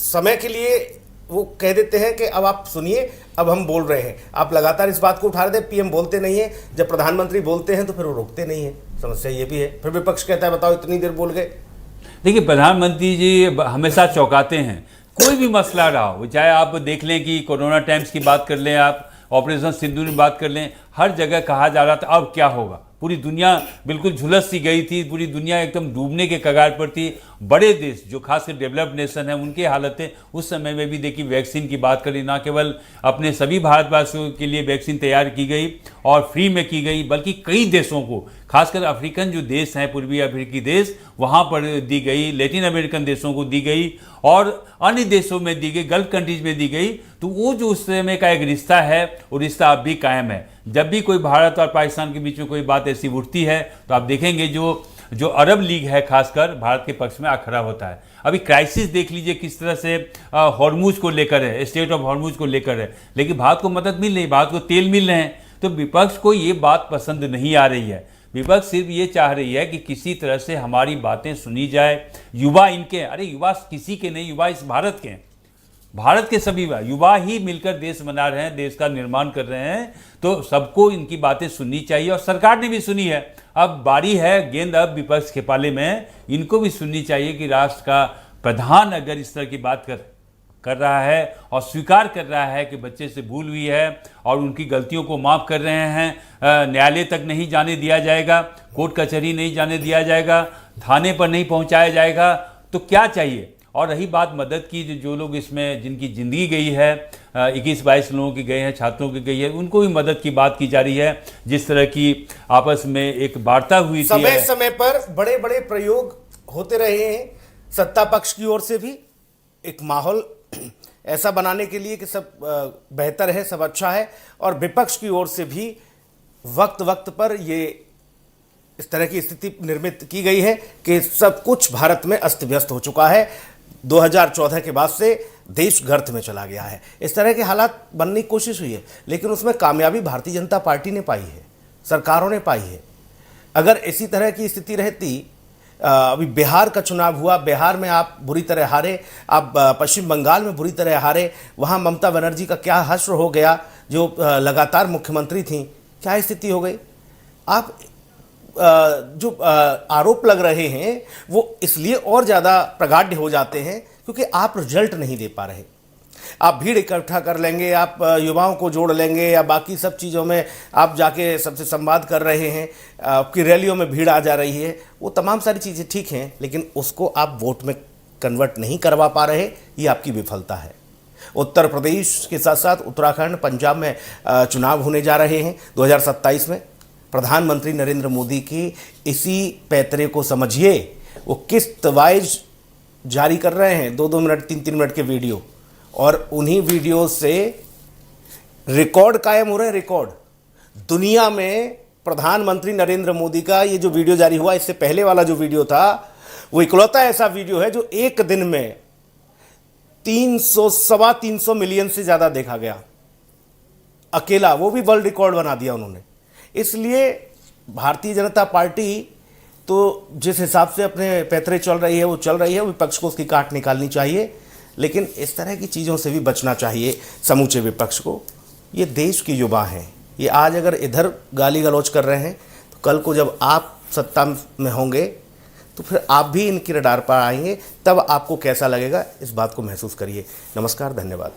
समय के लिए वो कह देते हैं कि अब आप सुनिए, अब हम बोल रहे हैं। आप लगातार इस बात को उठा रहे थे, पीएम बोलते नहीं है, जब प्रधानमंत्री बोलते हैं तो फिर वो रोकते नहीं है। समस्या ये भी है। फिर विपक्ष कहता है बताओ इतनी देर बोल गए। देखिए, प्रधानमंत्री जी हमेशा चौंकाते हैं, कोई भी मसला रहा हो, चाहे आप देख लें कि कोरोना टाइम्स की बात कर लें, आप ऑपरेशन सिंदूर की बात कर लें, हर जगह कहा जा रहा था अब क्या होगा। पूरी दुनिया बिल्कुल झुलस सी गई थी, पूरी दुनिया एकदम डूबने के कगार पर थी। बड़े देश जो खासकर डेवलप्ड नेशन है उनकी हालतें उस समय में भी देखी, वैक्सीन की बात करी, ना केवल अपने सभी भारतवासियों के लिए वैक्सीन तैयार की गई और फ्री में की गई, बल्कि कई देशों को, खासकर अफ्रीकन जो देश हैं, पूर्वी अफ्रीकी देश, वहाँ पर दी गई, लैटिन अमेरिकन देशों को दी गई और अन्य देशों में दी गई, गल्फ कंट्रीज में दी गई। तो वो जो उस समय का एक रिश्ता है, वो रिश्ता अब भी कायम है। जब भी कोई भारत और पाकिस्तान के बीच में कोई बात ऐसी उठती है तो आप देखेंगे जो अरब लीग है खासकर भारत के पक्ष में खड़ा होता है। अभी क्राइसिस देख लीजिए किस तरह से हॉर्मुज को लेकर है, स्टेट ऑफ हॉर्मुज को लेकर है, लेकिन भारत को मदद मिल रही, भारत को तेल मिल रहे हैं। तो विपक्ष को ये बात पसंद नहीं आ रही है। विपक्ष सिर्फ ये चाह रही है कि किसी तरह से हमारी बातें सुनी जाए। युवा इनके, अरे युवा किसी के नहीं, युवा इस भारत के हैं, भारत के सभी युवा ही मिलकर देश बना रहे हैं, देश का निर्माण कर रहे हैं। तो सबको इनकी बातें सुननी चाहिए और सरकार ने भी सुनी है। अब बारी है, गेंद अब विपक्ष के पाले में, इनको भी सुननी चाहिए कि राष्ट्र का प्रधान अगर इस तरह की बात कर रहा है और स्वीकार कर रहा है कि बच्चे से भूल हुई है और उनकी गलतियों को माफ़ कर रहे हैं, न्यायालय तक नहीं जाने दिया जाएगा, कोर्ट कचहरी नहीं जाने दिया जाएगा, थाने पर नहीं पहुंचाया जाएगा, तो क्या चाहिए। और रही बात मदद की, जो लोग इसमें जिनकी ज़िंदगी गई है, 21-22 लोगों की गए हैं, छात्रों की गई है, उनको भी मदद की बात की जा रही है। जिस तरह की आपस में एक वार्ता हुई थी, समय समय पर बड़े बड़े प्रयोग होते रहे हैं, सत्ता पक्ष की ओर से भी एक माहौल ऐसा बनाने के लिए कि सब बेहतर है, सब अच्छा है, और विपक्ष की ओर से भी वक्त वक्त पर ये इस तरह की स्थिति निर्मित की गई है कि सब कुछ भारत में अस्त व्यस्त हो चुका है। 2014 के बाद से देश गर्त में चला गया है। इस तरह के हालात बनने की कोशिश हुई है, लेकिन उसमें कामयाबी भारतीय जनता पार्टी ने पाई है, सरकारों ने पाई है। अगर इसी तरह की स्थिति रहती, अभी बिहार का चुनाव हुआ, बिहार में आप बुरी तरह हारे, आप पश्चिम बंगाल में बुरी तरह हारे, वहाँ ममता बनर्जी का क्या हश्र हो गया, जो लगातार मुख्यमंत्री थी, क्या स्थिति हो गई। आप जो आरोप लग रहे हैं वो इसलिए और ज़्यादा प्रगाढ़ हो जाते हैं क्योंकि आप रिजल्ट नहीं दे पा रहे। आप भीड़ इकट्ठा कर लेंगे, आप युवाओं को जोड़ लेंगे या बाकी सब चीज़ों में आप जाके सबसे संवाद कर रहे हैं, आपकी रैलियों में भीड़ आ जा रही है, वो तमाम सारी चीज़ें ठीक हैं, लेकिन उसको आप वोट में कन्वर्ट नहीं करवा पा रहे, ये आपकी विफलता है। उत्तर प्रदेश के साथ साथ उत्तराखंड, पंजाब में चुनाव होने जा रहे हैं 2027 में। प्रधानमंत्री नरेंद्र मोदी की इसी पैतरे को समझिए, वो किस्त वाइज जारी कर रहे हैं 2-2 मिनट 3-3 मिनट के वीडियो, और उन्हीं वीडियो से रिकॉर्ड कायम हो रहे हैं। रिकॉर्ड दुनिया में प्रधानमंत्री नरेंद्र मोदी का ये जो वीडियो जारी हुआ, इससे पहले वाला जो वीडियो था, वो इकलौता ऐसा वीडियो है जो एक दिन में 300-325 मिलियन से ज्यादा देखा गया अकेला, वो भी वर्ल्ड रिकॉर्ड बना दिया उन्होंने। इसलिए भारतीय जनता पार्टी तो जिस हिसाब से अपने पैतरे चल रही है वो चल रही है, विपक्ष को उसकी काट निकालनी चाहिए, लेकिन इस तरह की चीज़ों से भी बचना चाहिए समूचे विपक्ष को। ये देश की युवा हैं, ये आज अगर इधर गाली गलौज कर रहे हैं तो कल को जब आप सत्ता में होंगे तो फिर आप भी इनकी रडार पर आएंगे, तब आपको कैसा लगेगा इस बात को महसूस करिए। नमस्कार, धन्यवाद।